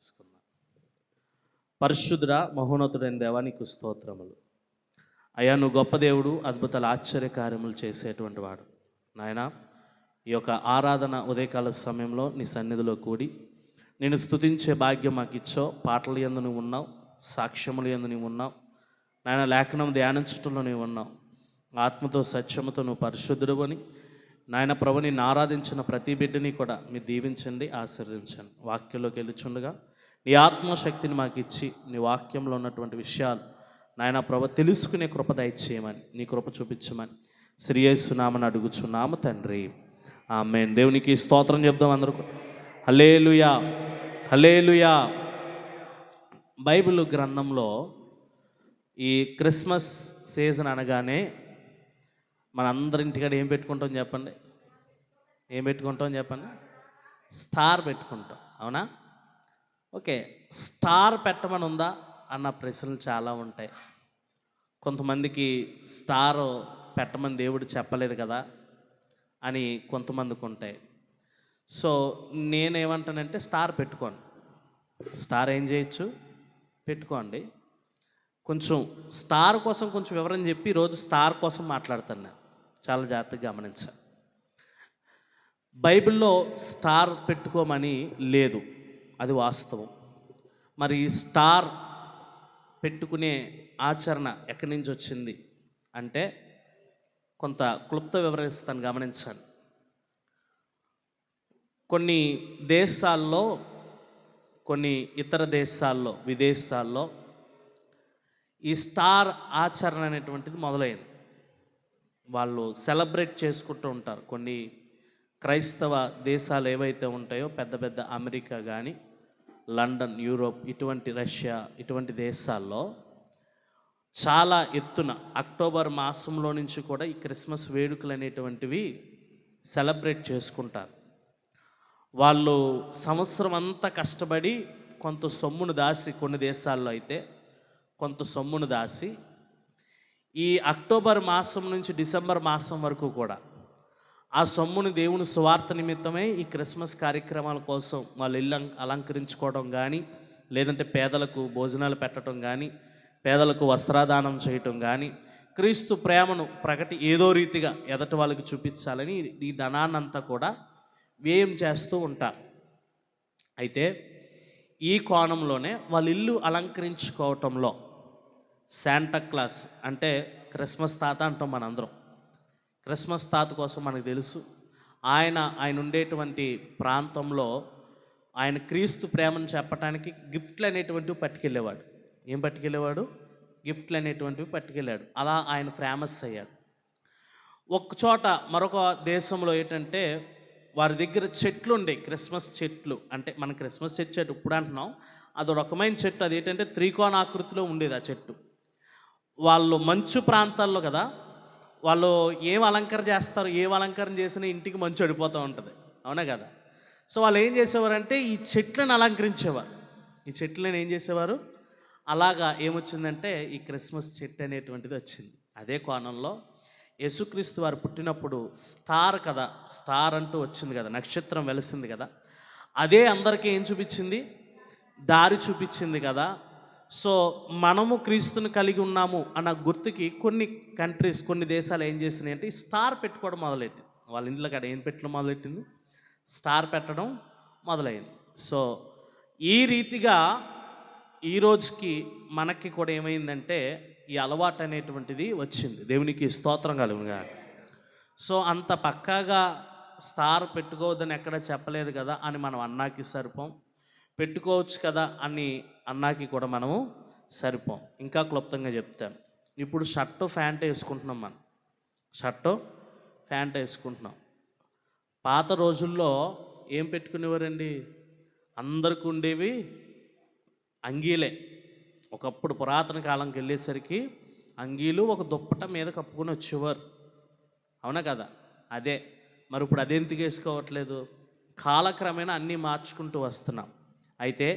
తీసుకుందాం. పరిశుద్ధుడా మహోన్నతుడైన దేవా నీకు స్తోత్రములు. అయ్యా నువ్వు గొప్ప దేవుడు, అద్భుతాలు ఆశ్చర్యకార్యములు చేసేటువంటి వాడు. నాయన ఈ యొక్క ఆరాధన ఉదయకాల సమయంలో నీ సన్నిధిలో కూడి నేను స్తుతించే భాగ్యం మాకు ఇచ్చావు. పాటల యందు నువ్వు ఉన్నావు, సాక్ష్యముల యందు నువ్వు ఉన్నావు. నాయన లేఖనం ధ్యానించటంలో నువ్వు ఉన్నావు. ఆత్మతో సత్యముతో నువ్వు పరిశుద్ధుడు అని నాయన ప్రభు నిన్ను ఆరాధించిన ప్రతి బిడ్డని కూడా మీరు దీవించండి, ఆశీర్వదించండి. వాక్యంలోకి వెళ్ళుచుండగా నీ ఆత్మశక్తిని మాకు ఇచ్చి నీ వాక్యంలో ఉన్నటువంటి విషయాలు నాయన ప్రభు తెలుసుకునే కృప దయచేయమని, నీ కృప చూపించమని శ్రీ యేసునామని అడుగుచున్నాము తండ్రి, ఆమేన్. దేవునికి స్తోత్రం చెప్దాం అందరూ. హల్లెలూయా, హల్లెలూయా. బైబిల్ గ్రంథంలో ఈ క్రిస్మస్ సీజన్ అనగానే మనందరింటికాడ ఏం పెట్టుకుంటాం చెప్పండి? ఏం పెట్టుకుంటాం చెప్పండి? స్టార్ పెట్టుకుంటాం, అవునా? ఓకే, స్టార్ పెట్టమని ఉందా అన్న ప్రశ్నలు చాలా ఉంటాయి. కొంతమందికి స్టార్ పెట్టమని దేవుడు చెప్పలేదు కదా అని కొంతమందికి ఉంటాయి. సో నేనేమంటానంటే స్టార్ పెట్టుకోండి. స్టార్ ఏం చేయొచ్చు? పెట్టుకోండి. కొంచెం స్టార్ కోసం కొంచెం వివరం చెప్పి ఈరోజు స్టార్ కోసం మాట్లాడతాను నేను. చాలా జాగ్రత్తగా గమనించాను. బైబిల్లో స్టార్ పెట్టుకోమని లేదు, అది వాస్తవం. మరి స్టార్ పెట్టుకునే ఆచరణ ఎక్కడి నుంచి వచ్చింది అంటే కొంత క్లుప్త వివరిస్తాను, గమనించండి. కొన్ని దేశాల్లో, కొన్ని ఇతర దేశాల్లో, విదేశాల్లో ఈ స్టార్ ఆచరణ అనేటువంటిది మొదలైంది. వాళ్ళు సెలబ్రేట్ చేసుకుంటూ ఉంటారు. కొన్ని క్రైస్తవ దేశాలు ఏవైతే ఉంటాయో, పెద్ద పెద్ద అమెరికా కానీ, లండన్, యూరోప్, ఇటువంటి రష్యా, ఇటువంటి దేశాల్లో చాలా ఎత్తున అక్టోబర్ మాసంలో నుంచి కూడా ఈ క్రిస్మస్ వేడుకలు అనేటువంటివి సెలబ్రేట్ చేసుకుంటారు. వాళ్ళు సంవత్సరం అంతా కష్టపడి కొంత సొమ్మును దాసి, కొన్ని దేశాల్లో అయితే కొంత సొమ్మును దాసి ఈ అక్టోబర్ మాసం నుంచి డిసెంబర్ మాసం వరకు కూడా ఆ సొమ్ముని దేవుని సువార్త నిమిత్తమే ఈ క్రిస్మస్ కార్యక్రమాల కోసం వాళ్ళు ఇల్లు అలంకరించుకోవడం కానీ, లేదంటే పేదలకు భోజనాలు పెట్టడం కానీ, పేదలకు వస్త్రాదానం చేయటం కానీ, క్రీస్తు ప్రేమను ఏదో రీతిగా ఎదటి వాళ్ళకి చూపించాలని ఈ ధనాన్నంతా కూడా వ్యయం చేస్తూ ఉంటారు. అయితే ఈ కోణంలోనే వాళ్ళ ఇల్లు అలంకరించుకోవటంలో శాంటా క్లాస్ అంటే క్రిస్మస్ తాత అంటాం మనందరం. క్రిస్మస్ తాత కోసం మనకు తెలుసు, ఆయన ఉండేటువంటి ప్రాంతంలో ఆయన క్రీస్తు ప్రేమను చెప్పడానికి గిఫ్ట్లు అనేటువంటివి పట్టుకెళ్ళేవాడు. ఏం పట్టుకెళ్ళేవాడు? గిఫ్ట్లు అనేటువంటివి పట్టుకెళ్ళాడు. అలా ఆయన ఫేమస్ అయ్యాడు. ఒక చోట మరొక దేశంలో ఏంటంటే వారి దగ్గర చెట్లు ఉండేవి, క్రిస్మస్ చెట్లు. అంటే మన క్రిస్మస్ చెట్టు ఇప్పుడు అంటున్నాం, అదో రకమైన చెట్టు. అది ఏంటంటే త్రికోణాకృతిలో ఉండేది ఆ చెట్టు. వాళ్ళు మంచు ప్రాంతాల్లో కదా, వాళ్ళు ఏం అలంకరణ చేసినా ఇంటికి మంచు అడిపోతూ ఉంటుంది, అవునా కదా? సో వాళ్ళు ఏం చేసేవారంటే ఈ చెట్లను అలంకరించేవారు. ఈ చెట్లను ఏం చేసేవారు? అలాగా ఏమొచ్చిందంటే ఈ క్రిస్మస్ చెట్టు అనేటువంటిది వచ్చింది. అదే కోణంలో యేసుక్రీస్తు వారు పుట్టినప్పుడు స్టార్ కదా, స్టార్ అంటూ వచ్చింది కదా, నక్షత్రం వెలిసింది కదా, అదే అందరికీ ఏం చూపించింది? దారి చూపించింది కదా. సో మనము క్రీస్తుని కలిగి ఉన్నాము అన్న గుర్తుకి కొన్ని కంట్రీస్, కొన్ని దేశాలు ఏం చేసినాయి అంటే స్టార్ పెట్టుకోవడం మొదలెట్టింది. వాళ్ళ ఇంట్లో కాడ ఏం పెట్టడం మొదలెట్టింది? స్టార్ పెట్టడం మొదలైంది. సో ఈ రీతిగా ఈ రోజుకి మనకి కూడా ఏమైందంటే ఈ అలవాటు అనేటువంటిది వచ్చింది. దేవునికి స్తోత్రం కలుగుగా. సో అంత పక్కాగా స్టార్ పెట్టుకోవద్దని ఎక్కడ చెప్పలేదు కదా అని మనం అన్నాకి సరిపోం, పెట్టుకోవచ్చు కదా అని అన్నాకి కూడా మనము సరిపోం. ఇంకా క్లుప్తంగా చెప్తాను. ఇప్పుడు షర్టు ప్యాంట్ వేసుకుంటున్నాం, మనం షర్టు ప్యాంట్ వేసుకుంటున్నాం. పాత రోజుల్లో ఏం పెట్టుకునేవారండి? అందరికి ఉండేవి అంగీలే. ఒకప్పుడు పురాతన కాలంకి వెళ్ళేసరికి అంగీలు ఒక దుప్పట మీద కప్పుకొని వచ్చేవారు, అవునా కదా? అదే మరి ఇప్పుడు అదెందుకు వేసుకోవట్లేదు? కాలక్రమేణా అన్నీ మార్చుకుంటూ వస్తున్నాం. అయితే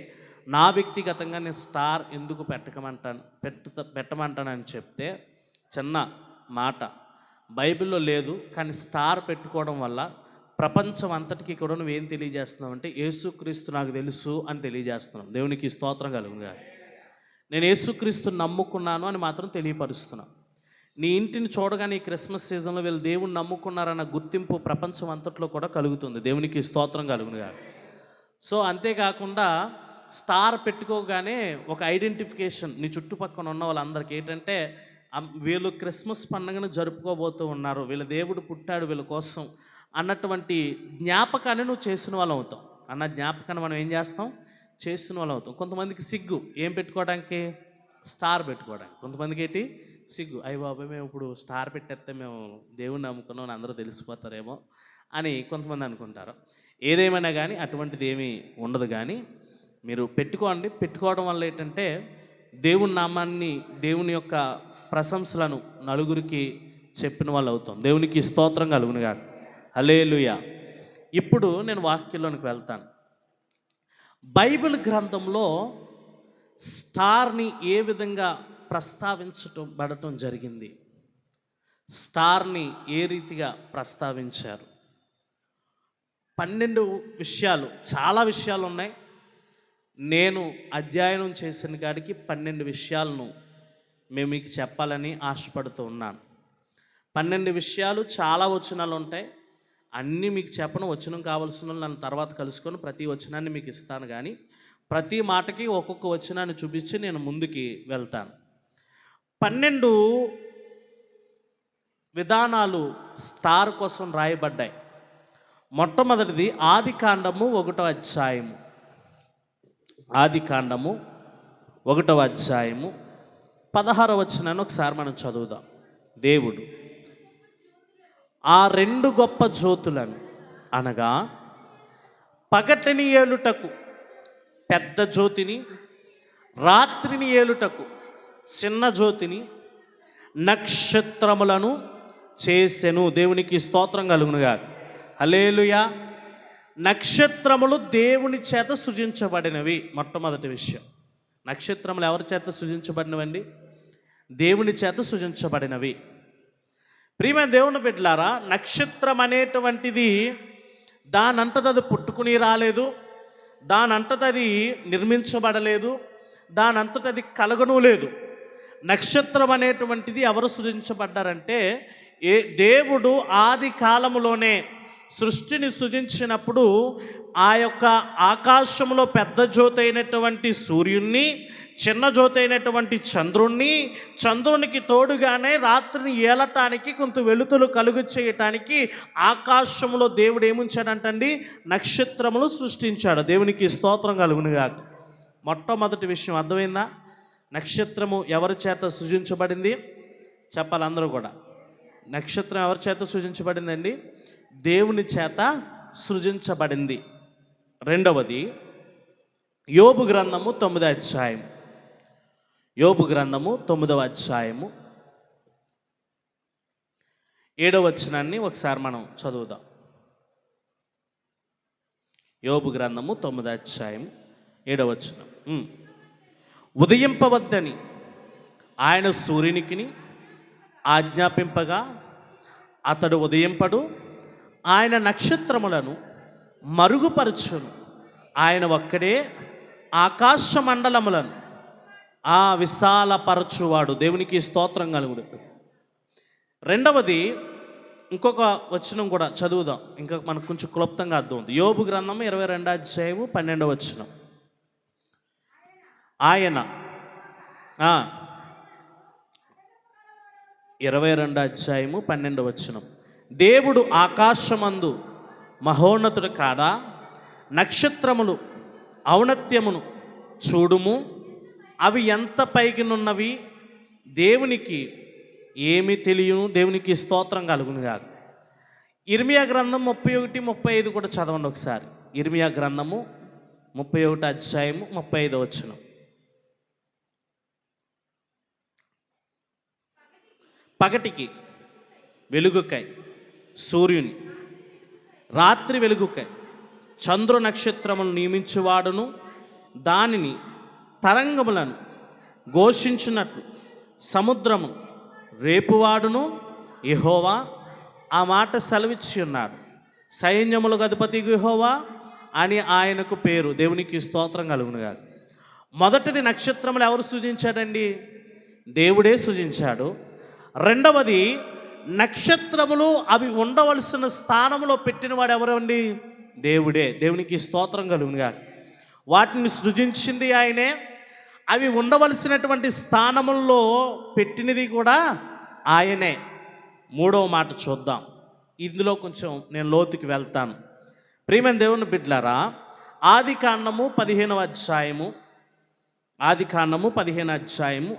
నా వ్యక్తిగతంగా నేను స్టార్ ఎందుకు పెట్టమంటానని చెప్తే, చిన్న మాట, బైబిల్లో లేదు కానీ స్టార్ పెట్టుకోవడం వల్ల ప్రపంచం అంతటికీ కూడా నువ్వేం తెలియజేస్తున్నావు అంటే యేసుక్రీస్తు నాకు తెలుసు అని తెలియజేస్తున్నాం. దేవునికి స్తోత్రం కలుగుగా. నేను యేసుక్రీస్తుని నమ్ముకున్నాను అని మాత్రం తెలియపరుస్తున్నాను. నీ ఇంటిని చూడగానే ఈ క్రిస్మస్ సీజన్లో వీళ్ళు దేవుణ్ణి నమ్ముకున్నారన్న గుర్తింపు ప్రపంచం అంతట్లో కూడా కలుగుతుంది. దేవునికి స్తోత్రం కలుగునుగా. సో అంతేకాకుండా స్టార్ పెట్టుకోగానే ఒక ఐడెంటిఫికేషన్ నీ చుట్టుపక్కల ఉన్న వాళ్ళందరికీ ఏంటంటే వీళ్ళు క్రిస్మస్ పండుగను జరుపుకోబోతూ ఉన్నారు, వీళ్ళ దేవుడు పుట్టాడు వీళ్ళ కోసం అన్నటువంటి జ్ఞాపకాన్ని నువ్వు చేసిన వాళ్ళు అవుతాం. అన్న జ్ఞాపకాన్ని మనం ఏం చేస్తాం? చేసిన వాళ్ళు అవుతాం. కొంతమందికి సిగ్గు ఏం పెట్టుకోవడానికి? స్టార్ పెట్టుకోవడానికి. కొంతమందికి ఏంటి? సిగ్గు. అయ్య బాబాయ్ మేము ఇప్పుడు స్టార్ పెట్టేస్తే మేము దేవుణ్ణి నమ్ముకున్నాం అని అందరూ తెలిసిపోతారేమో అని కొంతమంది అనుకుంటారు. ఏదేమైనా కానీ అటువంటిది ఏమీ ఉండదు. కానీ మీరు పెట్టుకోండి. పెట్టుకోవడం వల్ల ఏంటంటే దేవుని నామాన్ని, దేవుని యొక్క ప్రశంసలను నలుగురికి చెప్పిన వాళ్ళు అవుతాం. దేవునికి స్తోత్రం కలుగునుగా. హల్లెలూయా. ఇప్పుడు నేను వాక్యంలోనికి వెళ్తాను. బైబిల్ గ్రంథంలో స్టార్ని ఏ విధంగా ప్రస్తావించబడటం జరిగింది, స్టార్ని ఏ రీతిగా ప్రస్తావించారు? 12 విషయాలు, చాలా విషయాలు ఉన్నాయి. నేను అధ్యయనం చేసిన కాడికి 12 విషయాలను మేము మీకు చెప్పాలని ఆశపడుతూ ఉన్నాను. 12 విషయాలు, చాలా వచనాలు ఉంటాయి. అన్నీ మీకు చెప్పను. వచనం కావాల్సిన నన్ను తర్వాత కలుసుకొని ప్రతి వచనాన్ని మీకు ఇస్తాను. కానీ ప్రతి మాటకి ఒక్కొక్క వచనాన్ని చూపించి నేను ముందుకి వెళ్తాను. 12 విధానాలు స్టార్ కోసం రాయబడ్డాయి. మొట్టమొదటిది ఆదికాండము 1వ అధ్యాయము. ఆదికాండము 1వ అధ్యాయము 16వ వచనాన్ని ఒకసారి మనం చదువుదాం. దేవుడు ఆ 2 గొప్ప జ్యోతులను అనగా పగటిని ఏలుటకు పెద్ద జ్యోతిని, రాత్రిని ఏలుటకు చిన్న జ్యోతిని, నక్షత్రములను చేసెను. దేవునికి స్తోత్రం కలుగునుగా. హల్లెలూయా. నక్షత్రములు దేవుని చేత సృజించబడినవి. మొట్టమొదటి విషయం, నక్షత్రములు ఎవరి చేత సృజించబడినవండి? దేవుని చేత సృజించబడినవి. ప్రియమైన దేవుని బిడ్డలారా, నక్షత్రం అనేటువంటిది దానంతటది పుట్టుకుని రాలేదు, దానంతటది నిర్మించబడలేదు, దానంతటది కలగను లేదు. నక్షత్రం అనేటువంటిది ఎవరు సృజించబడ్డారంటే దేవుడు ఆది కాలములోనే సృష్టిని సృజించినప్పుడు ఆ యొక్క ఆకాశంలో పెద్ద జ్యోతి అయినటువంటి సూర్యుణ్ణి, చిన్న జ్యోతి అయినటువంటి చంద్రుణ్ణి, చంద్రునికి తోడుగానే రాత్రిని ఏలటానికి కొంత వెలుతురు కలుగు చేయటానికి ఆకాశంలో దేవుడు ఏముంచాడంటండి? నక్షత్రములు సృష్టించాడు. దేవునికి స్తోత్రం కలుగునుగాక. మొట్టమొదటి విషయం అర్థమైందా? నక్షత్రము ఎవరి చేత సృజించబడింది? చెప్పాలి అందరూ కూడా. నక్షత్రం ఎవరి చేత సృజించబడిందండి? దేవుని చేత సృజించబడింది. రెండవది యోబు గ్రంథము 9వ అధ్యాయం. యోబు గ్రంథము 9వ అధ్యాయము 7వ వచనాన్ని ఒకసారి మనం చదువుదాం. యోబు గ్రంథము 9వ అధ్యాయం 7వ వచనం. ఉదయింపవద్దని ఆయన సూర్యునికిని ఆజ్ఞాపింపగా అతడు ఉదయింపడు, ఆయన నక్షత్రములను మరుగుపరచును. ఆయన ఒక్కడే ఆకాశ మండలములను విశాలపరచువాడు. దేవునికి స్తోత్రం కలుగును. రెండవది ఇంకొక వచనం కూడా చదువుదాం, ఇంకా మనకు కొంచెం క్లుప్తంగా అర్థం ఉంది. యోబు గ్రంథము 22వ అధ్యాయము 12వ వచనం. ఆయన 22వ అధ్యాయము 12వ వచనం. దేవుడు ఆకాశమందు మహోన్నతుడు కాదా? నక్షత్రములు ఔన్నత్యమును చూడుము, అవి ఎంత పైకినున్నవి, దేవునికి ఏమి తెలియను. దేవునికి స్తోత్రం కలుగునుగా. ఇర్మియా గ్రంథం 31, 35 కూడా చదవండి ఒకసారి. ఇర్మియా గ్రంథము 31వ అధ్యాయము 35వ వచనం. పగటికి వెలుగుకై సూర్యుని, రాత్రి వెలుగుకై చంద్ర నక్షత్రములను నియమించువాడును, దానిని తరంగములను ఘోషించినట్లు సముద్రము రేపువాడును యెహోవా ఆ మాట సెలవిచ్చి ఉన్నాడు. సైన్యములకు అధిపతి యెహోవా అని ఆయనకు పేరు. దేవునికి స్తోత్రం కలుగునుగా. మొదటిది నక్షత్రములు ఎవరు సృజించాడండి? దేవుడే సృజించాడు. రెండవది నక్షత్రములు అవి ఉండవలసిన స్థానంలో పెట్టినవాడు ఎవరండి? దేవుడే. దేవునికి స్తోత్రం కలుగునుగా. వాటిని సృజించింది ఆయనే, అవి ఉండవలసినటువంటి స్థానముల్లో పెట్టినది కూడా ఆయనే. మూడవ మాట చూద్దాం. ఇందులో కొంచెం నేను లోతుకి వెళ్తాను. ప్రియమైన దేవుని బిడ్డలారా, ఆదికాండము 15వ అధ్యాయము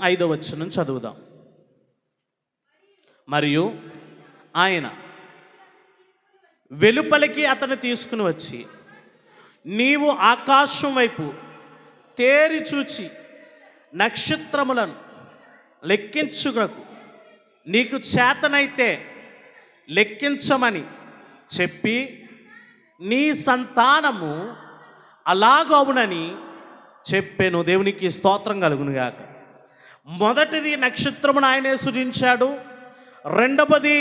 5వ వచనం చదువుదాం. మరియు ఆయన వెలుపలికి అతను తీసుకుని వచ్చి, నీవు ఆకాశం వైపు తేరి చూచి నక్షత్రములను లెక్కించుటకు నీకు చేతనైతే లెక్కించమని చెప్పి, నీ సంతానము అలాగవునని చెప్పాను. దేవునికి స్తోత్రం కలుగునుగాక. మొదటిది నక్షత్రమును ఆయనే సృజించాడు. రెండవది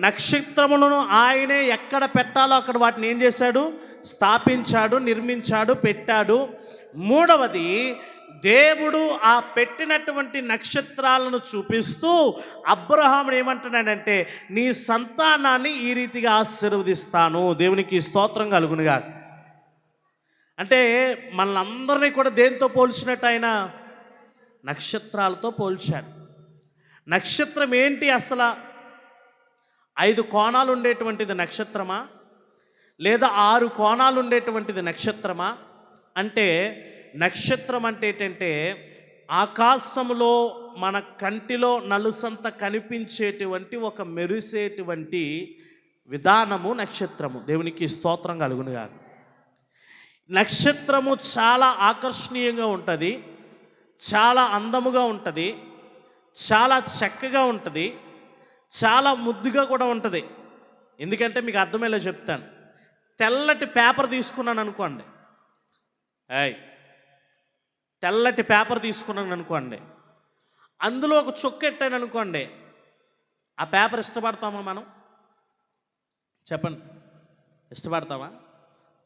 నక్షత్రములను ఆయనే ఎక్కడ పెట్టాలో అక్కడ వాటిని ఏం చేశాడు? స్థాపించాడు, నిర్మించాడు, పెట్టాడు. మూడవది దేవుడు ఆ పెట్టినటువంటి నక్షత్రాలను చూపిస్తూ అబ్రహామును ఏమంటున్నాడంటే, నీ సంతానాన్ని ఈ రీతిగా ఆశీర్వదిస్తాను. దేవునికి స్తోత్రం కలుగునుగా. అంటే మనందరినీ కూడా దేంతో పోల్చినట్టు ఆయన? నక్షత్రాలతో పోల్చాడు. నక్షత్రం ఏంటి అసలు? 5 కోణాలు ఉండేటువంటిది నక్షత్రమా, లేదా 6 కోణాలు ఉండేటువంటిది నక్షత్రమా? అంటే నక్షత్రం అంటే ఏంటంటే ఆకాశంలో మన కంటిలో నలుసంత కనిపించేటువంటి ఒక మెరిసేటువంటి విధానము నక్షత్రము. దేవునికి స్తోత్రం కలుగునుగా. నక్షత్రము చాలా ఆకర్షణీయంగా ఉంటుంది, చాలా అందముగా ఉంటుంది, చాలా చక్కగా ఉంటుంది, చాలా ముద్దుగా కూడా ఉంటుంది. ఎందుకంటే మీకు అర్థమయ్యేలా చెప్తాను. తెల్లటి పేపర్ తీసుకున్నాను అనుకోండి, తెల్లటి పేపర్ తీసుకున్నాను అనుకోండి, అందులో ఒక చుక్క ఎట్టాను అనుకోండి, ఆ పేపర్ ఇష్టపడతామా మనం? చెప్పండి, ఇష్టపడతామా?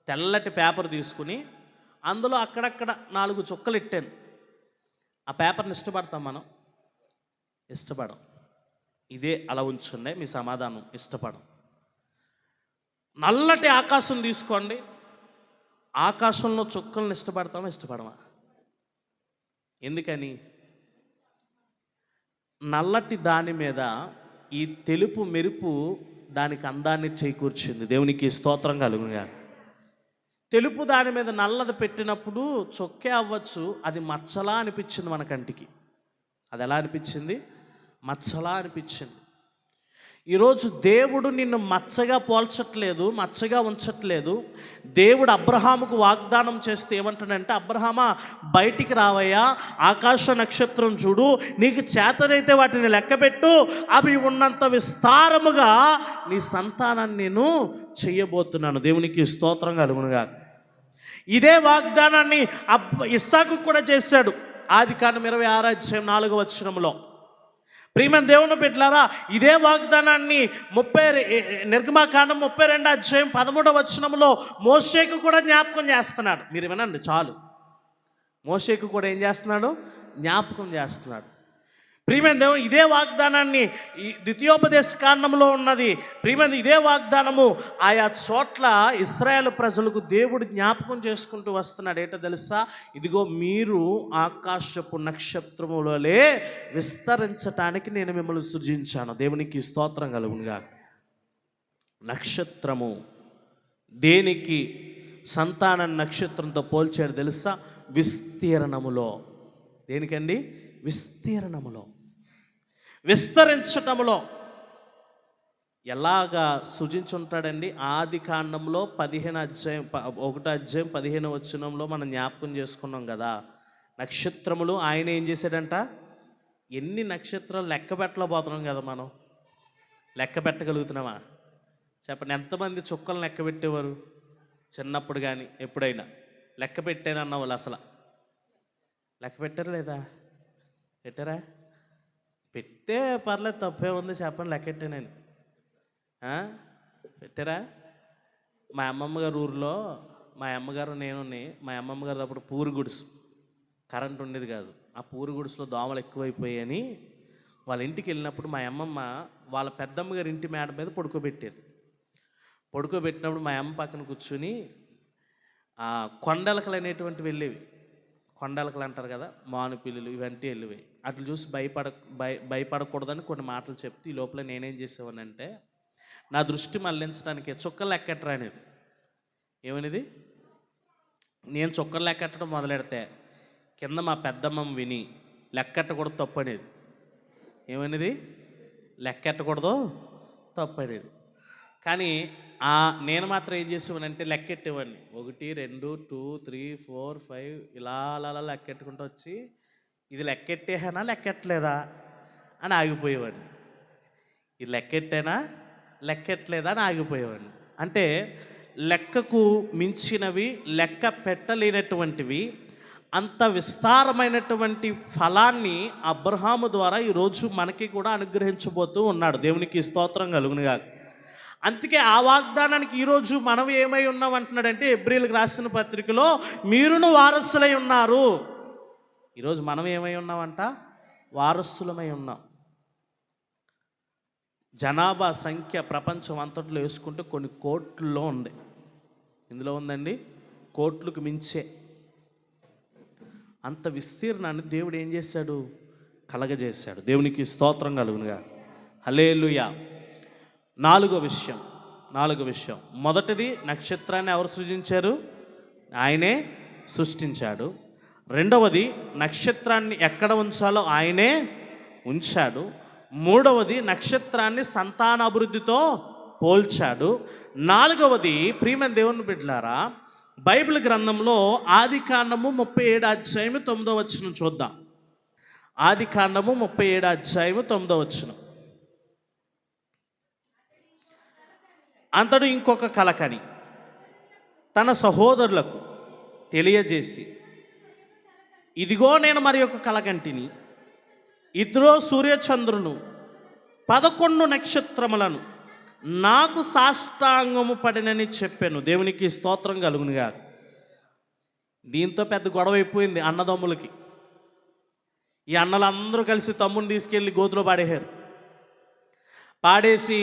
తెల్లటి పేపర్ తీసుకుని అందులో అక్కడక్కడ 4 చుక్కలు ఇట్టాను, ఆ పేపర్ని ఇష్టపడతాం మనం? ఇష్టపడం. ఇదే అలా ఉంచుండే మీ సమాధానం, ఇష్టపడం. నల్లటి ఆకాశం తీసుకోండి, ఆకాశంలో చుక్కలను ఇష్టపడతామా? ఇష్టపడమా? ఎందుకని? నల్లటి దాని మీద ఈ తెలుపు మెరుపు దానికి అందాన్ని చేకూర్చింది. దేవునికి స్తోత్రం కలుగునుగా. తెలుపు దాని మీద నల్లది పెట్టినప్పుడు చొక్కే అవ్వచ్చు, అది మచ్చలా అనిపించింది మన కంటికి. అది ఎలా అనిపించింది? మచ్చలా అనిపించింది. ఈరోజు దేవుడు నిన్ను మచ్చగా పోల్చట్లేదు, మచ్చగా ఉంచట్లేదు. దేవుడు అబ్రహాముకు వాగ్దానం చేస్తే ఏమంటాడంటే, అబ్రహామా బయటికి రావయ్యా, ఆకాశ నక్షత్రం చూడు, నీకు చేతనైతే వాటిని లెక్కపెట్టు, అవి ఉన్నంత విస్తారముగా నీ సంతానాన్ని నేను చెయ్యబోతున్నాను. దేవునికి స్తోత్రం కలుగునుగా. ఇదే వాగ్దానాన్ని ఇస్సాకు కూడా చేశాడు. ఆదికాండం 26వ అధ్యాయం 4వ వచనంలో. ప్రియమైన దేవుని బిడ్డలారా, ఇదే వాగ్దానాన్ని నిర్గమకాండం 32వ అధ్యాయం 13వ వచనంలో మోషేకు కూడా జ్ఞాపకం చేస్తున్నాడు. మీరు వినండి చాలు. మోషేకు కూడా ఏం చేస్తున్నాడు? జ్ఞాపకం చేస్తున్నాడు. ప్రియమైన దేవుడు ఇదే వాగ్దానాన్ని ద్వితీయోపదేశ కాండంలో ఉన్నది. ప్రియమైన ఇదే వాగ్దానము ఆయా చోట్ల ఇశ్రాయేలు ప్రజలకు దేవుడు జ్ఞాపకం చేసుకుంటూ వస్తున్నాడు. ఏంటో తెలుసా? ఇదిగో మీరు ఆకాశపు నక్షత్రములే విస్తరించటానికి నేను మిమ్మల్ని సృజించాను. దేవునికి స్తోత్రం కలుగునుగా. నక్షత్రము దేనికి సంతాన నక్షత్రంతో పోల్చాడు తెలుసా? విస్తీర్ణములో. దేనికండి? విస్తీర్ణములో, విస్తరించటములో. ఎలాగా సృజించుంటాడండి? ఆదికాండంలో 1వ అధ్యాయం 15వ వచనంలో మనం జ్ఞాపకం చేసుకున్నాం కదా. నక్షత్రములు ఆయన ఏం చేశాడంట? ఎన్ని నక్షత్రాలు లెక్క పెట్టలేకపోతున్నాం కదా మనం. లెక్క పెట్టగలుగుతున్నామా? చెప్పండి. ఎంతమంది చుక్కలు లెక్క పెట్టేవారు చిన్నప్పుడు? కానీ ఎప్పుడైనా లెక్క పెట్టానన్న వాళ్ళు అసలు లెక్క పెట్టారా లేదా? పెట్టారా? పెట్టే పర్లేదు, తప్పే ఉంది చెప్పండి, లెక్కెట్టే నేను. పెట్టారా? మా అమ్మమ్మ గారి ఊరిలో మా అమ్మగారు మా అమ్మమ్మ గారు అప్పుడు పూరి గుడిసు కరెంట్ ఉండేది కాదు. ఆ పూరి గుడిసులో దోమలు ఎక్కువైపోయాయని వాళ్ళ ఇంటికి వెళ్ళినప్పుడు మా అమ్మమ్మ వాళ్ళ పెద్దమ్మ గారి ఇంటి మేడ మీద పడుకోబెట్టేది. పడుకోబెట్టినప్పుడు మా అమ్మ పక్కన కూర్చుని కొండలకలు అనేటువంటివి వెళ్ళేవి. కొండలకలు అంటారు కదా, మానుపిల్లులు ఇవంటి వెళ్ళివి. అట్లా చూసి భయపడకూడదని కొన్ని మాటలు చెప్తే ఈ లోపల నేనేం చేసేవానంటే నా దృష్టి మళ్లించడానికి చుక్కలు లెక్కెట్టరా అనేది. ఏమనేది? నేను చుక్కలు లెక్కెట్టడం మొదలెడితే కింద మా పెద్దమ్మ విని లెక్కెట్టకూడదు తప్పు అనేది. ఏమనేది? లెక్కెట్టకూడదు తప్పు అనేది. కానీ నేను మాత్రం ఏం చేసేవానంటే లెక్కెట్టేవాడిని. 1 2 2 3 4 5 ఇలా అలా లెక్కెట్టుకుంటూ వచ్చి ఇది లెక్కెట్టేనా లెక్కెట్టలేదా అని ఆగిపోయేవాడిని. ఇది లెక్కెట్టేనా లెక్కెట్టలేదా అని ఆగిపోయేవాడిని. అంటే లెక్కకు మించినవి, లెక్క పెట్టలేనటువంటివి, అంత విస్తారమైనటువంటి ఫలాన్ని అబ్రహాము ద్వారా ఈరోజు మనకి కూడా అనుగ్రహించబోతూ ఉన్నాడు. దేవునికి స్తోత్రం కలుగునుగాక. అందుకే ఆ వాగ్దానానికి ఈరోజు మనం ఏమై ఉన్నాం అంటున్నాడంటే ఎబ్రీయులకు రాసిన పత్రికలో మీరును వారసులై ఉన్నారు. ఈరోజు మనం ఏమై ఉన్నామంట? వారసులమై ఉన్నాం. జనాభా సంఖ్య ప్రపంచం అంతట్లో వేసుకుంటే కొన్ని కోట్లలో ఉంది. ఇందులో ఉందండి కోట్లకు మించే. అంత విస్తీర్ణాన్ని దేవుడు ఏం చేశాడు? కలగజేశాడు. దేవునికి స్తోత్రం కలుగునుగా. హల్లెలూయా. నాలుగో విషయం మొదటిది, నక్షత్రాన్ని ఎవరు సృజించారు? ఆయనే సృష్టించాడు. రెండవది, నక్షత్రాన్ని ఎక్కడ ఉంచాలో ఆయనే ఉంచాడు. మూడవది, నక్షత్రాన్ని సంతానాభివృద్ధితో పోల్చాడు. నాలుగవది, ప్రియమైన దేవుని బిడ్డలారా, బైబిల్ గ్రంథంలో ఆదికాండము 37:9 చూద్దాం. ఆదికాండము 37:9. అంతడు ఇంకొక కలకని తన సహోదరులకు తెలియజేసి, ఇదిగో నేను మరి ఒక కలకంటిని, ఇదిగో సూర్యచంద్రులు 11 నక్షత్రములను నాకు సాష్టాంగము పడినని చెప్పాను. దేవునికి స్తోత్రం కలుగునుగా. దీంతో పెద్ద గొడవ అయిపోయింది అన్నదమ్ములకి. ఈ అన్నలందరూ కలిసి తమ్ముని తీసుకెళ్ళి గోతులో పాడేసి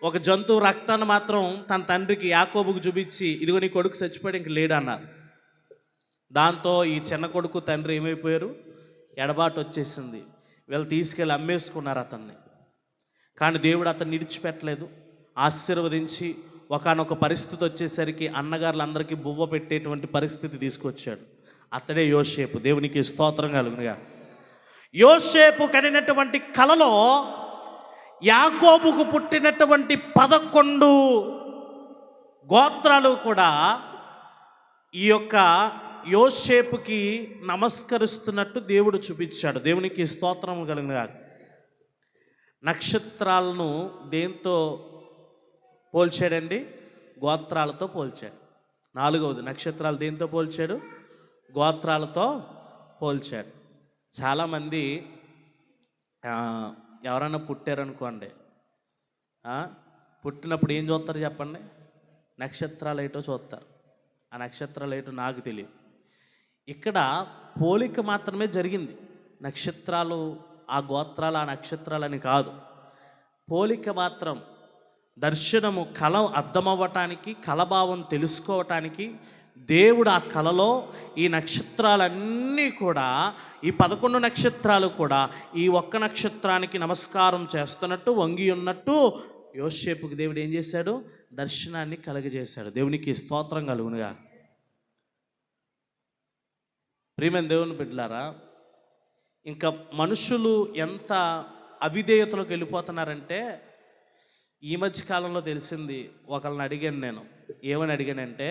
ఒక జంతువు రక్తాన్ని మాత్రం తన తండ్రికి యాకోబుకు చూపించి, ఇదిగో నీ కొడుకు చచ్చిపోయాడు, ఇంక లేడు అన్నారు. దాంతో ఈ చిన్న కొడుకు తండ్రి ఏమైపోయారు? ఎడబాటు వచ్చేసింది. వీళ్ళు తీసుకెళ్ళి అమ్మేసుకున్నారు అతన్ని. కానీ దేవుడు అతన్ని విడిచిపెట్టలేదు. ఆశీర్వదించి ఒకానొక పరిస్థితి వచ్చేసరికి అన్నగారులందరికీ బువ్వ పెట్టేటువంటి పరిస్థితి తీసుకొచ్చాడు. అతడే యోసేపు. దేవునికి స్తోత్రం కలుగునుగా. యోసేపు కనినటువంటి కలలో యాకోబుకు పుట్టినటువంటి 11 గోత్రాలు కూడా ఈ యొక్క యోసేపుకి నమస్కరిస్తున్నట్టు దేవుడు చూపించాడు. దేవునికి స్తోత్రం కలుగునుగా. నక్షత్రాలను దేంతో పోల్చాడండి? గోత్రాలతో పోల్చాడు. నాలుగవది, నక్షత్రాలు దేంతో పోల్చాడు? గోత్రాలతో పోల్చాడు. చాలామంది ఎవరైనా పుట్టారనుకోండి, పుట్టినప్పుడు ఏం చూస్తారు చెప్పండి? నక్షత్రాలు ఏటో చూస్తారు. ఆ నక్షత్రాలు ఏటో నాకు తెలియదు. ఇక్కడ పోలిక మాత్రమే జరిగింది. నక్షత్రాలు ఆ గోత్రాలు ఆ నక్షత్రాలని కాదు. పోలిక మాత్రం, దర్శనము కళ అర్థమవ్వటానికి, కలభావం తెలుసుకోవటానికి దేవుడు ఆ కళలో ఈ నక్షత్రాలన్నీ కూడా, ఈ 11 నక్షత్రాలు కూడా ఈ ఒక్క నక్షత్రానికి నమస్కారం చేస్తున్నట్టు, వంగి ఉన్నట్టు యోసేపుకి దేవుడు ఏం చేశాడు? దర్శనాన్ని కలుగజేశాడు. దేవునికి స్తోత్రం కలుగునుగా. ప్రియమైన దేవుని బిడ్డలారా, ఇంకా మనుషులు ఎంత అవిధేయతలోకి వెళ్ళిపోతున్నారంటే, ఈ మధ్య కాలంలో తెలిసింది. ఒకళ్ళని అడిగాను నేను. ఏమని అడిగానంటే,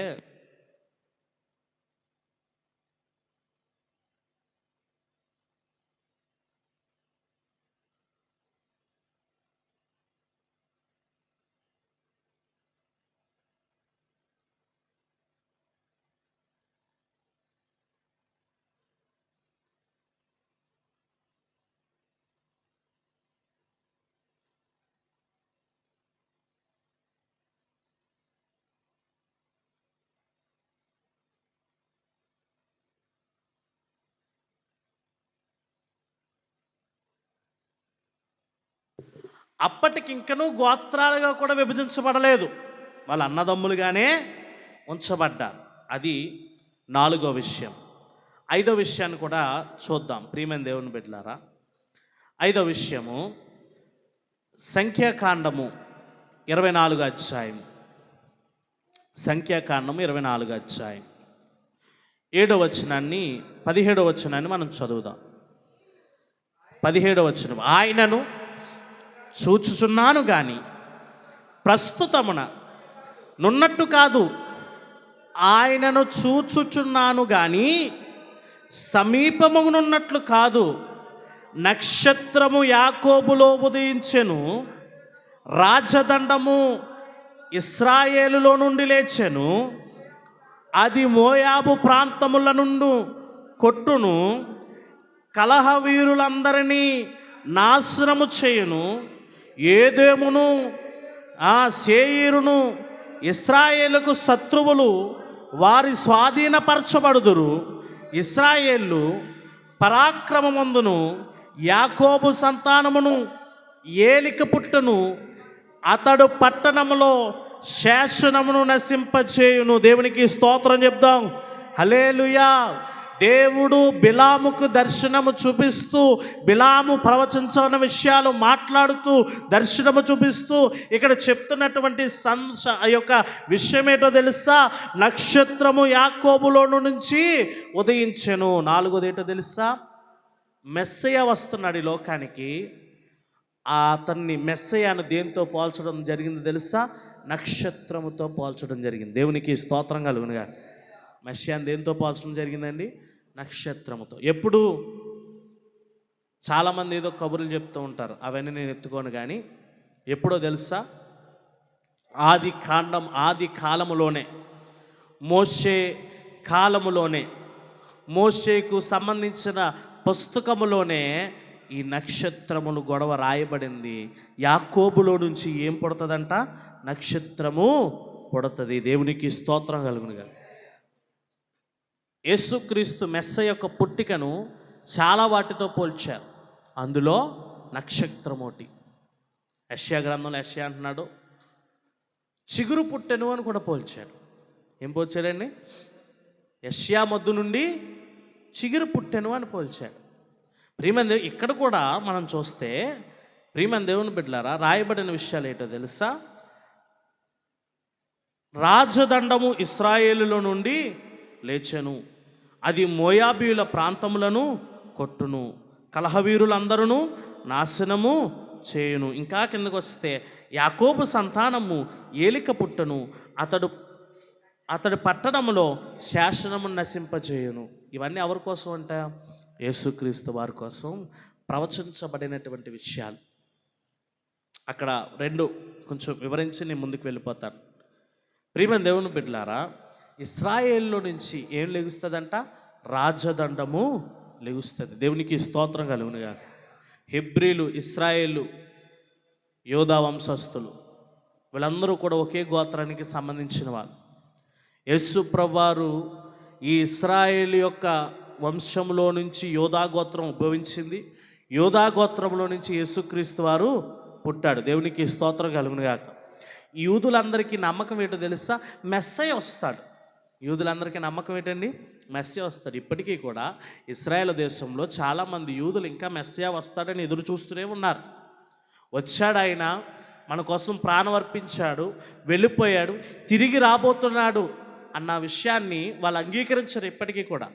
అప్పటికింకనూ గోత్రాలుగా కూడా విభజించబడలేదు, వాళ్ళ అన్నదమ్ములుగానే ఉంచబడ్డారు. అది 4వ విషయం. 5వ విషయాన్ని కూడా చూద్దాం ప్రియమైన దేవుని బిడ్డలారా. 5వ విషయము సంఖ్యాకాండము 24వ అధ్యాయం. సంఖ్యాకాండము 24వ అధ్యాయం 7వ వచనాన్ని 17వ వచనాన్ని మనం చదువుదాం. 17వ వచనం, ఆయనను చూచుచున్నాను గాని ప్రస్తుతమున నున్నట్టు కాదు, ఆయనను చూచుచున్నాను గాని సమీపమునున్నట్లు కాదు. నక్షత్రము యాకోబులో ఉదయించెను, రాజదండము ఇశ్రాయేలులో నుండి లేచెను, అది మోయాబు ప్రాంతముల నుండి కొట్టును, కలహవీరులందరినీ నాశనము చేయును. ఏదేమును సేయీరును ఇశ్రాయేలుకు శత్రువులు వారి స్వాధీనపరచబడుదురు. ఇశ్రాయేలు పరాక్రమమందును యాకోబు సంతానమును ఏలిక పుట్టును, అతడు పట్టణములో శాసనమును నశింపచేయును. దేవునికి స్తోత్రం చెప్దాం. హల్లెలూయా. దేవుడు బిలాముకు దర్శనము చూపిస్తూ, బిలాము ప్రవచించిన విషయాలు మాట్లాడుతూ దర్శనము చూపిస్తూ ఇక్కడ చెప్తున్నటువంటి యొక్క విషయం ఏంటో తెలుసా? నక్షత్రము యాకోబులో నుంచి ఉదయించెను. 4వది ఏంటో తెలుసా? మెస్సయ్య వస్తున్నాడు ఈ లోకానికి. అతన్ని మెస్సయ్యను దేంతో పోల్చడం జరిగింది తెలుసా? నక్షత్రముతో పోల్చడం జరిగింది. దేవునికి స్తోత్రం కలుగునుగా. మెస్సయ్యను దేంతో పోల్చడం జరిగిందండి? నక్షత్రముతో. ఎప్పుడు చాలామంది ఏదో కబుర్లు చెప్తూ ఉంటారు, అవన్నీ నేను ఎత్తుకోను. కానీ ఎప్పుడో తెలుసా? ఆది కాలములోనే, మోషే కాలములోనే, మోషేకు సంబంధించిన పుస్తకములోనే ఈ నక్షత్రములు గొడవ రాయబడింది. యాకోబులో నుంచి ఏం పుడుతుందంట? నక్షత్రము పుడుతుంది. దేవునికి స్తోత్రం కలుగునుగా. యేసుక్రీస్తు మెస్సయ్య యొక్క పుట్టికను చాలా వాటితో పోల్చారు. అందులో నక్షత్రమోటి. యెషయా గ్రంథంలో యెషయా అంటున్నాడు, చిగురు పుట్టెను అని కూడా పోల్చాడు. ఏం పోల్చాడండి? యెషయా మొద్దు నుండి చిగురు పుట్టెను అని పోల్చాడు. ప్రియమైన దేవుడు, ఇక్కడ కూడా మనం చూస్తే ప్రియమైన దేవుని బిడ్డలారా, రాయబడిన విషయాలు ఏంటో తెలుసా? రాజదండము ఇశ్రాయేలులో నుండి లేచెను, అది మోయాబీయుల ప్రాంతములను కొట్టును, కలహవీరులందరూ నాశనము చేయును. ఇంకా కిందకు వస్తే యాకోబు సంతానము ఏలిక పుట్టను, అతడు పట్టణములో శాసనము నశింపచేయును. ఇవన్నీ ఎవరి కోసం అంట? యేసుక్రీస్తు వారి కోసం ప్రవచించబడినటువంటి విషయాలు. అక్కడ 2 కొంచెం వివరించి నేను ముందుకు వెళ్ళిపోతాను. ప్రియమైన దేవుని బిడ్డలారా, ఇశ్రాయేల్లో నుంచి ఏం లెగుస్తుందంట? రాజదండము లెగుస్తుంది. దేవునికి స్తోత్రం కలుగునుగా. హెబ్రీలు, ఇశ్రాయేలు, యోధా వంశస్థులు వీళ్ళందరూ కూడా ఒకే గోత్రానికి సంబంధించిన వాళ్ళు. యేసు ప్రభువారు ఈ ఇశ్రాయేలు యొక్క వంశంలో నుంచి యోధా గోత్రం ఉద్భవించింది. యోధా గోత్రంలో నుంచి యేసుక్రీస్తు వారు పుట్టాడు. దేవునికి స్తోత్రం కలుగునుగాక. ఈ యూదులందరికీ నమ్మకం ఏంటో తెలుసా? మెస్సయ్య వస్తాడు. యూదులందరికీ నమ్మకం ఏంటండి? మెస్సయ్య వస్తాడు. ఇప్పటికీ కూడా ఇశ్రాయేలు దేశంలో చాలామంది యూదులు ఇంకా మెస్సయ్య వస్తాడని ఎదురు చూస్తూనే ఉన్నారు. వచ్చాడు, ఆయన మన కోసం ప్రాణం అర్పించాడు, వెళ్ళిపోయాడు, తిరిగి రాబోతున్నాడు అన్న విషయాన్ని వాళ్ళు అంగీకరించరు. ఇప్పటికీ కూడా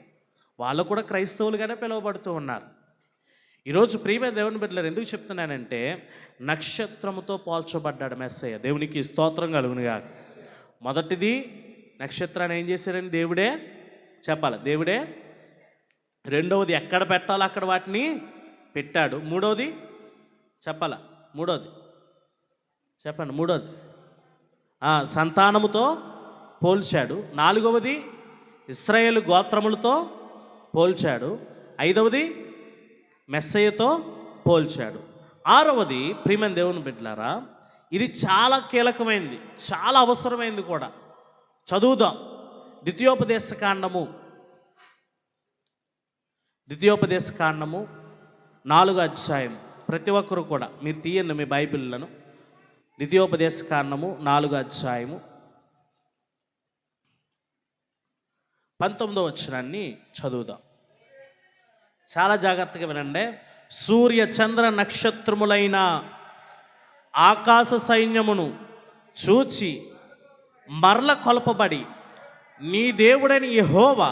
వాళ్ళు కూడా క్రైస్తవులుగానే పిలువబడుతూ ఉన్నారు. ఈరోజు ప్రియమైన దేవుని బిడ్డలారా, ఎందుకు చెప్తున్నానంటే నక్షత్రముతో పోల్చబడ్డాడు మెస్సయ్య. దేవునికి స్తోత్రం కలుగునుగా. మొదటిది నక్షత్రాన్ని ఏం చేశాడని దేవుడే చెప్పాలి, దేవుడే. రెండవది ఎక్కడ పెట్టాలో అక్కడ వాటిని పెట్టాడు. మూడవది చెప్పాలా? మూడవది చెప్పండి. మూడవది సంతానముతో పోల్చాడు. నాలుగవది ఇశ్రాయేలు గోత్రములతో పోల్చాడు. ఐదవది మెస్సయ్యతో పోల్చాడు. ఆరవది ప్రియమైన దేవుని బిడ్డలారా, ఇది చాలా కీలకమైంది, చాలా అవసరమైంది కూడా. చదువుదాం. ద్వితీయోపదేశ కాండము 4వ అధ్యాయం ప్రతి ఒక్కరు కూడా మీరు తీయండి మీ బైబిళ్లను. ద్వితీయోపదేశ కాండము 4వ అధ్యాయము 19వ వచనాన్ని చదువుదాం. చాలా జాగ్రత్తగా వినండి. సూర్య చంద్ర నక్షత్రములైన ఆకాశ సైన్యమును చూచి మరల కొలపబడి నీ దేవుడని యెహోవా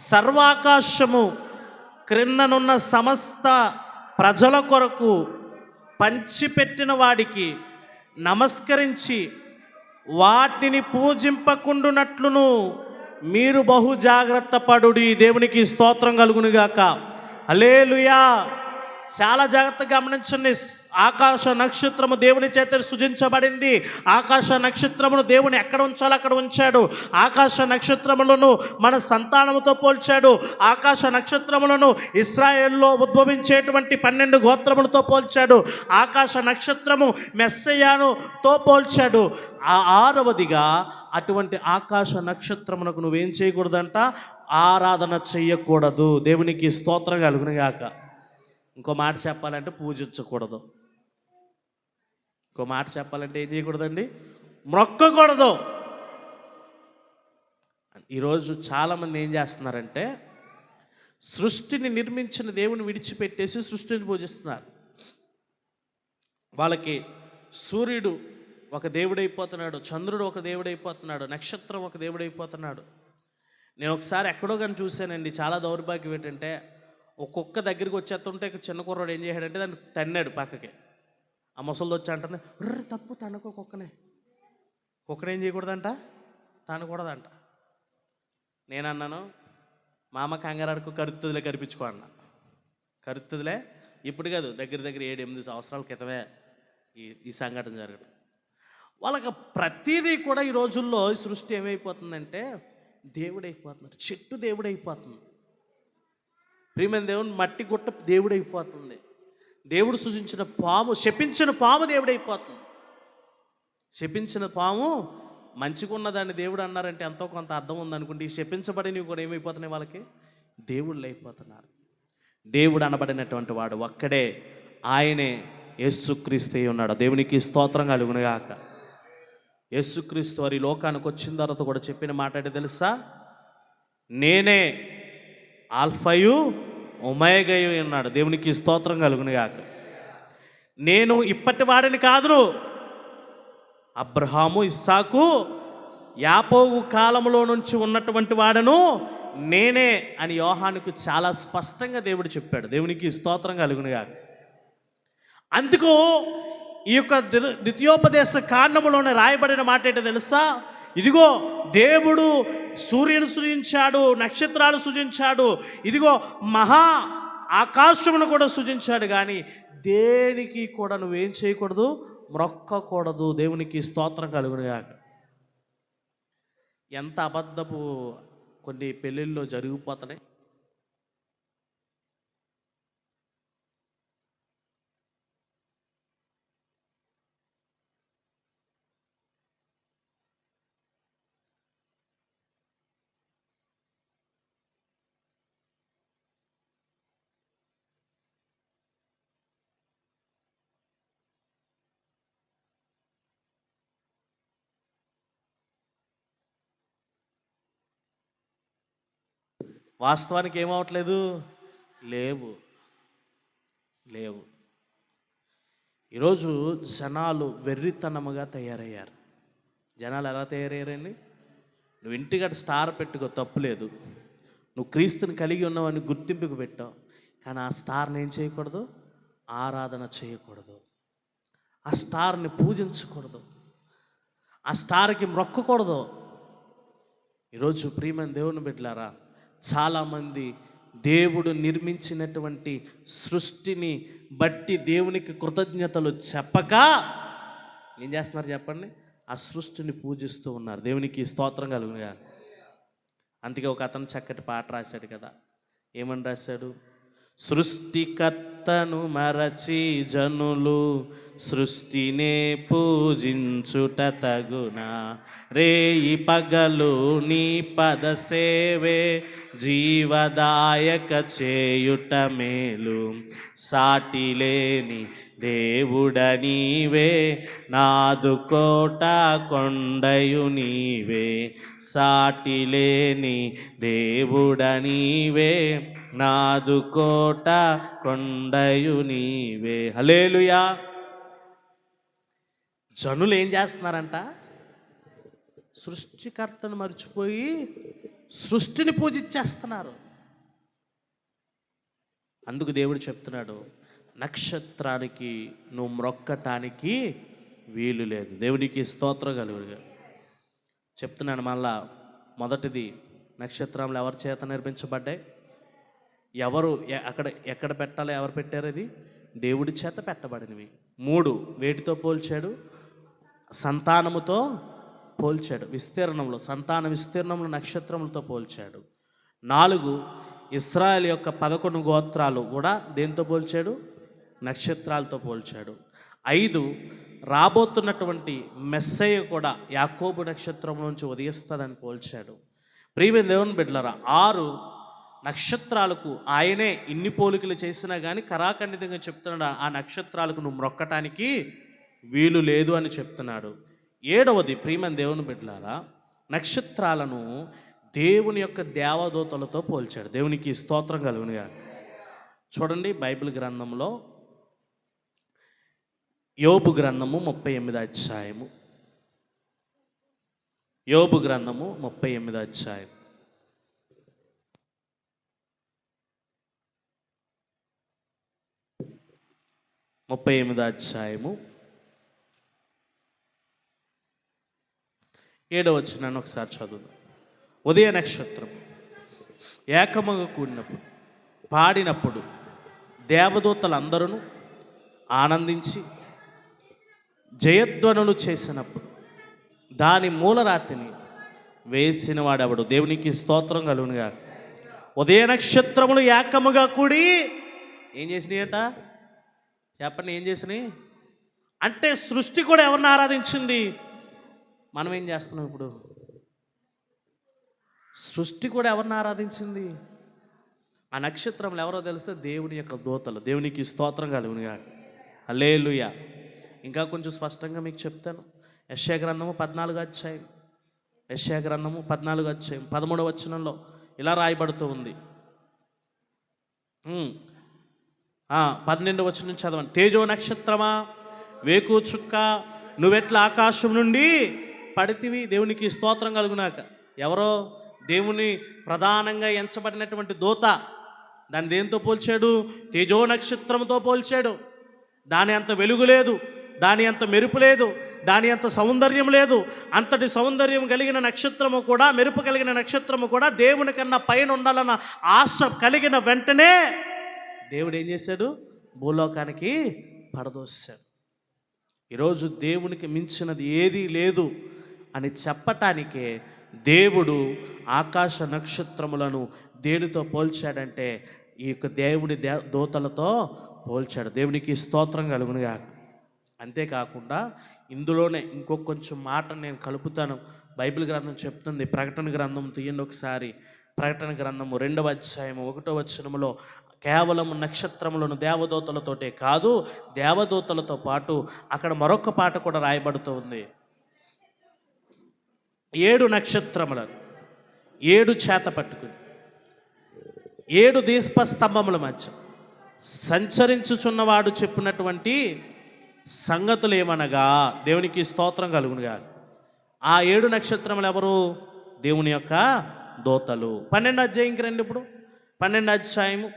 సర్వాకాశము క్రిందనున్న సమస్త ప్రజల కొరకు పంచిపెట్టిన వాడికి నమస్కరించి వాటిని పూజింపకుండునట్లును మీరు బహు జాగ్రత్త పడుడి. దేవునికి స్తోత్రం కలుగునుగాక. హల్లెలూయా. చాలా జాగ్రత్తగా గమనించండి. ఆకాశ నక్షత్రము దేవుని చేత సృజించబడింది. ఆకాశ నక్షత్రమును దేవుని ఎక్కడ ఉంచాలో అక్కడ ఉంచాడు. ఆకాశ నక్షత్రములను మన సంతానముతో పోల్చాడు. ఆకాశ నక్షత్రములను ఇశ్రాయేల్లో ఉద్భవించేటువంటి 12 గోత్రములతో పోల్చాడు. ఆకాశ నక్షత్రము మెస్సయ్యతో పోల్చాడు. ఆ 6వదిగా అటువంటి ఆకాశ నక్షత్రమునకు నువ్వేం చేయకూడదంట? ఆరాధన చెయ్యకూడదు. దేవునికి స్తోత్రం కలుగునుగాక. ఇంకో మాట చెప్పాలంటే పూజించకూడదు. ఇంకో మాట చెప్పాలంటే ఏం చేయకూడదండి? మొక్కకూడదు. ఈరోజు చాలామంది ఏం చేస్తున్నారంటే సృష్టిని నిర్మించిన దేవుని విడిచిపెట్టేసి సృష్టిని పూజిస్తున్నారు. వాళ్ళకి సూర్యుడు ఒక దేవుడైపోతున్నాడు, చంద్రుడు ఒక దేవుడైపోతున్నాడు, నక్షత్రం ఒక దేవుడైపోతున్నాడు. నేను ఒకసారి ఎక్కడో కానీ చూశానండి. చాలా దౌర్భాగ్యం ఏంటంటే ఒక్కొక్క దగ్గరికి వచ్చేస్తుంటే చిన్న కుర్రాడు ఏం చేశాడంటే దాన్ని తన్నాడు పక్కకి. ఆ ముసలిది వచ్చి అంటుంది, తప్పు తనకు కుక్కనే. కుక్కనే ఏం చేయకూడదంట? తనకూడదంట. నేనన్నాను, మా అమ్మ కంగారాడుకు కరుత్తుదిలే కరిపించుకో అన్న. కరుత్తుదిలే ఇప్పుడు కాదు, దగ్గర 7-8 సంవత్సరాల క్రితమే ఈ సంఘటన జరగడం. వాళ్ళకి ప్రతిదీ కూడా ఈ రోజుల్లో ఈ సృష్టి ఏమైపోతుందంటే దేవుడైపోతున్నారు. చెట్టు దేవుడైపోతుంది. ప్రియమైన దేవుని మట్టి గుట్ట దేవుడైపోతుంది. దేవుడు సృజించిన పాము, శపించిన పాము దేవుడైపోతుంది. శపించిన పాము మంచిగా ఉన్నదాన్ని దేవుడు అన్నారంటే ఎంతో కొంత అర్థం ఉందనుకుంటే ఈ శపించబడినవి కూడా ఏమైపోతున్నాయి? వాళ్ళకి దేవుళ్ళు అయిపోతున్నారు. దేవుడు అనబడినటువంటి వాడు ఒక్కడే, ఆయనే యేసుక్రీస్తు ఉన్నాడు. దేవునికి స్తోత్రం కలుగునుగాక. యేసుక్రీస్తు వారి లోకానికి వచ్చిన తర్వాత కూడా చెప్పిన మాట అంటే తెలుసా? నేనే ఆల్ఫయు ఒమేగయు అన్నాడు. దేవునికి స్తోత్రం కలుగునుగాక. నేను ఇప్పటి వాడిని కాదును, అబ్రహాము, ఇస్సాకు, యాకోబు కాలంలో నుంచి ఉన్నటువంటి వాడను నేనే అని యోహానుకు చాలా స్పష్టంగా దేవుడు చెప్పాడు. దేవునికి స్తోత్రం కలుగునుగాక. అందుకు ఈ యొక్క ద్వితీయోపదేశ కాండములోనే రాయబడిన మాట ఏంటో తెలుసా? ఇదిగో దేవుడు సూర్యుని సృజించాడు, నక్షత్రాలు సృజించాడు, ఇదిగో మహా ఆకాశమును కూడా సృజించాడు. కానీ దేనికి కూడా నువ్వేం చేయకూడదు? మ్రొక్కకూడదు. దేవునికి స్తోత్రం కలుగునుగాక. ఎంత అబద్ధపు కొన్ని పెళ్ళిళ్ళు జరిగిపోతున్నాయి. వాస్తవానికి ఏమవట్లేదు? లేవు. ఈరోజు జనాలు వెర్రితనముగా తయారయ్యారు. జనాలు ఎలా తయారయ్యారండి? నువ్వు ఇంటిగడ స్టార్ పెట్టుకో, తప్పులేదు. నువ్వు క్రీస్తుని కలిగి ఉన్నావని గుర్తింపుకు పెట్టావు. కానీ ఆ స్టార్ని ఏం చేయకూడదు? ఆరాధన చేయకూడదు. ఆ స్టార్ని పూజించకూడదు. ఆ స్టార్కి మొక్కకూడదు. ఈరోజు ప్రియమైన దేవుని బిడ్డలారా, చాలామంది దేవుడు నిర్మించినటువంటి సృష్టిని బట్టి దేవునికి కృతజ్ఞతలు చెప్పక ఏం చేస్తున్నారు చెప్పండి? ఆ సృష్టిని పూజిస్తూ ఉన్నారు. దేవునికి స్తోత్రం కలుగునుగా. అందుకే ఒక అతను చక్కటి పాట రాశాడు కదా. ఏమని రాశాడు? సృష్టికర్త సృష్టికర్తను మరచి జనులు సృష్టినే పూజించుట తగునా. రేయి పగలు నీ పద సేవే జీవదాయక చేయుట మేలు. సాటిలేని దేవుడ నీవే నాదు కోట కొండయు నీవే. సాటిలేని దేవుడ నీవే నాదు కోట కొండయు నీవే. హల్లెలూయా. జనులు ఏం చేస్తున్నారంట? సృష్టికర్తను మర్చిపోయి సృష్టిని పూజించేస్తున్నారు. అందుకు దేవుడు చెప్తున్నాడు, నక్షత్రానికి నువ్వు మ్రొక్కటానికి వీలు లేదు. దేవునికి స్తోత్రం కలుగుగా చెప్తున్నాను. మళ్ళా మొదటిది, నక్షత్రములు ఎవరి చేత నిర్మించబడ్డాయి? ఎవరు ఎక్కడ పెట్టాలో ఎవరు పెట్టారు? అది దేవుడి చేత పెట్టబడినవి. 3 వేటితో పోల్చాడు? సంతానముతో పోల్చాడు. విస్తీర్ణంలో, సంతాన విస్తీర్ణంలో నక్షత్రములతో పోల్చాడు. 4 ఇశ్రాయేలు యొక్క 11 గోత్రాలు కూడా దేంతో పోల్చాడు? నక్షత్రాలతో పోల్చాడు. 5 రాబోతున్నటువంటి మెస్సయ్య కూడా యాకోబు నక్షత్రం నుంచి ఉదయిస్తుందని పోల్చాడు. ప్రియమైన దేవుని బిడ్డలారా, 6 నక్షత్రాలకు ఆయనే ఇన్ని పోలికలు చేసినా కానీ కరాఖండితంగా చెప్తున్నాడు, ఆ నక్షత్రాలకు నువ్వు మ్రొక్కటానికి వీలు లేదు అని చెప్తున్నాడు. 7వది, ప్రియమైన దేవుని బిడ్డలారా, నక్షత్రాలను దేవుని యొక్క దేవదూతలతో పోల్చాడు. దేవునికి స్తోత్రం కలుగునుగా. చూడండి బైబిల్ గ్రంథంలో యోబు గ్రంథము 38వ అధ్యాయము. యోబు గ్రంథము 38వ అధ్యాయం. ముప్పై 38వ అధ్యాయము 7వ వచనాన్ని ఒకసారి చదువుదాం. ఉదయ నక్షత్రం ఏకముగా కూడినప్పుడు పాడినప్పుడు దేవదూతలందరూ ఆనందించి జయధ్వనులు చేసినప్పుడు దాని మూలరాతిని వేసిన వాడెవడు? దేవునికి స్తోత్రం కలుగునుగా. ఉదయ నక్షత్రములు ఏకముగా కూడి ఏం చేసినాయట? చెప్పండి, ఏం చేసినాయి? అంటే సృష్టి కూడా ఎవరిని ఆరాధించింది? మనం ఏం చేస్తున్నాం ఇప్పుడు? సృష్టి కూడా ఎవరిని ఆరాధించింది? ఆ నక్షత్రములు ఎవరో తెలిస్తే దేవుని యొక్క దూతలు. దేవునికి స్తోత్రం కలుగునుగా. హల్లెలూయా. ఇంకా కొంచెం స్పష్టంగా మీకు చెప్తాను. యెషయా గ్రంథము 14వ అధ్యాయం. యెషయా గ్రంథము 14వ అధ్యాయం 13వ వచనంలో ఇలా రాయబడుతూ ఉంది. 12వ వచనం నుంచి చదవండి. తేజో నక్షత్రమా, వేకు చుక్క, నువ్వెట్లా ఆకాశం నుండి పడితివి. దేవునికి స్తోత్రం కలుగునాక. ఎవరో దేవుని ప్రధానంగా ఎంచబడినటువంటి దూత. దాన్ని దేంతో పోల్చాడు? తేజో నక్షత్రంతో పోల్చాడు. దాని అంత వెలుగు లేదు, దాని అంత మెరుపు లేదు, దాని అంత సౌందర్యం లేదు. అంతటి సౌందర్యం కలిగిన నక్షత్రము కూడా, మెరుపు కలిగిన నక్షత్రము కూడా దేవుని కన్నా పైన ఉండాలన్న ఆశ కలిగిన వెంటనే దేవుడు ఏం చేశాడు? భూలోకానికి పడదోశాడు. ఈరోజు దేవునికి మించినది ఏదీ లేదు అని చెప్పటానికే దేవుడు ఆకాశ నక్షత్రములను దేనితో పోల్చాడంటే ఈ యొక్క దేవుడి దూతలతో పోల్చాడు. దేవునికి స్తోత్రం కలుగునుగా. అంతేకాకుండా ఇందులోనే ఇంకొక కొంచెం మాట నేను కలుపుతాను. బైబిల్ గ్రంథం చెప్తుంది. ప్రకటన గ్రంథం తీయండి ఒకసారి. ప్రకటన గ్రంథము 2వ అధ్యాయము 1వ వచనములో కేవలం నక్షత్రములను దేవదూతలతోటే కాదు, దేవదూతలతో పాటు అక్కడ మరొక పాట కూడా రాయబడుతూ ఉంది. 7 నక్షత్రములను 7 చేత పట్టుకుని 7 దీపస్తంభముల మధ్య సంచరించుచున్నవాడు చెప్పినటువంటి సంగతులు ఏమనగా, దేవునికి స్తోత్రం కలుగునుగా. ఆ 7 నక్షత్రములు ఎవరు? దేవుని యొక్క దూతలు. 12వ అధ్యాయంకి రండి. ఇప్పుడు 12వ అధ్యాయము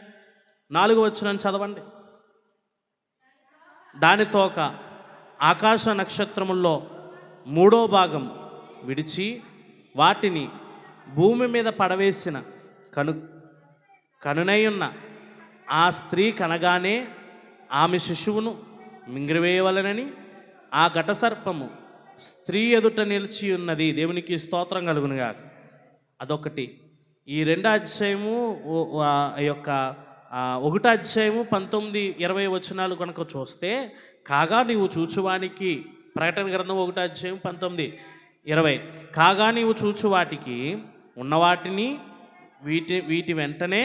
4వ వచనం చదవండి. దానితో ఒక ఆకాశ నక్షత్రముల్లో 3వ భాగం విడిచి వాటిని భూమి మీద పడవేసిన కనునయున్న ఆ స్త్రీ కనగానే ఆమె శిశువును మింగివేయవలనని ఆ ఘటసర్పము స్త్రీ ఎదుట నిలిచి ఉన్నది. దేవునికి స్తోత్రం కలుగునుగా. అదొకటి. ఈ 2వ అధ్యాయము యొక్క ఒకటో అధ్యాయము 19-20 వచనాలు కనుక చూస్తే, కాగా నీవు చూచువానికి, ప్రకటన గ్రంథం 1వ అధ్యాయం 19-20, కాగా నీవు చూచు వాటికి ఉన్న వాటిని వీటి వెంటనే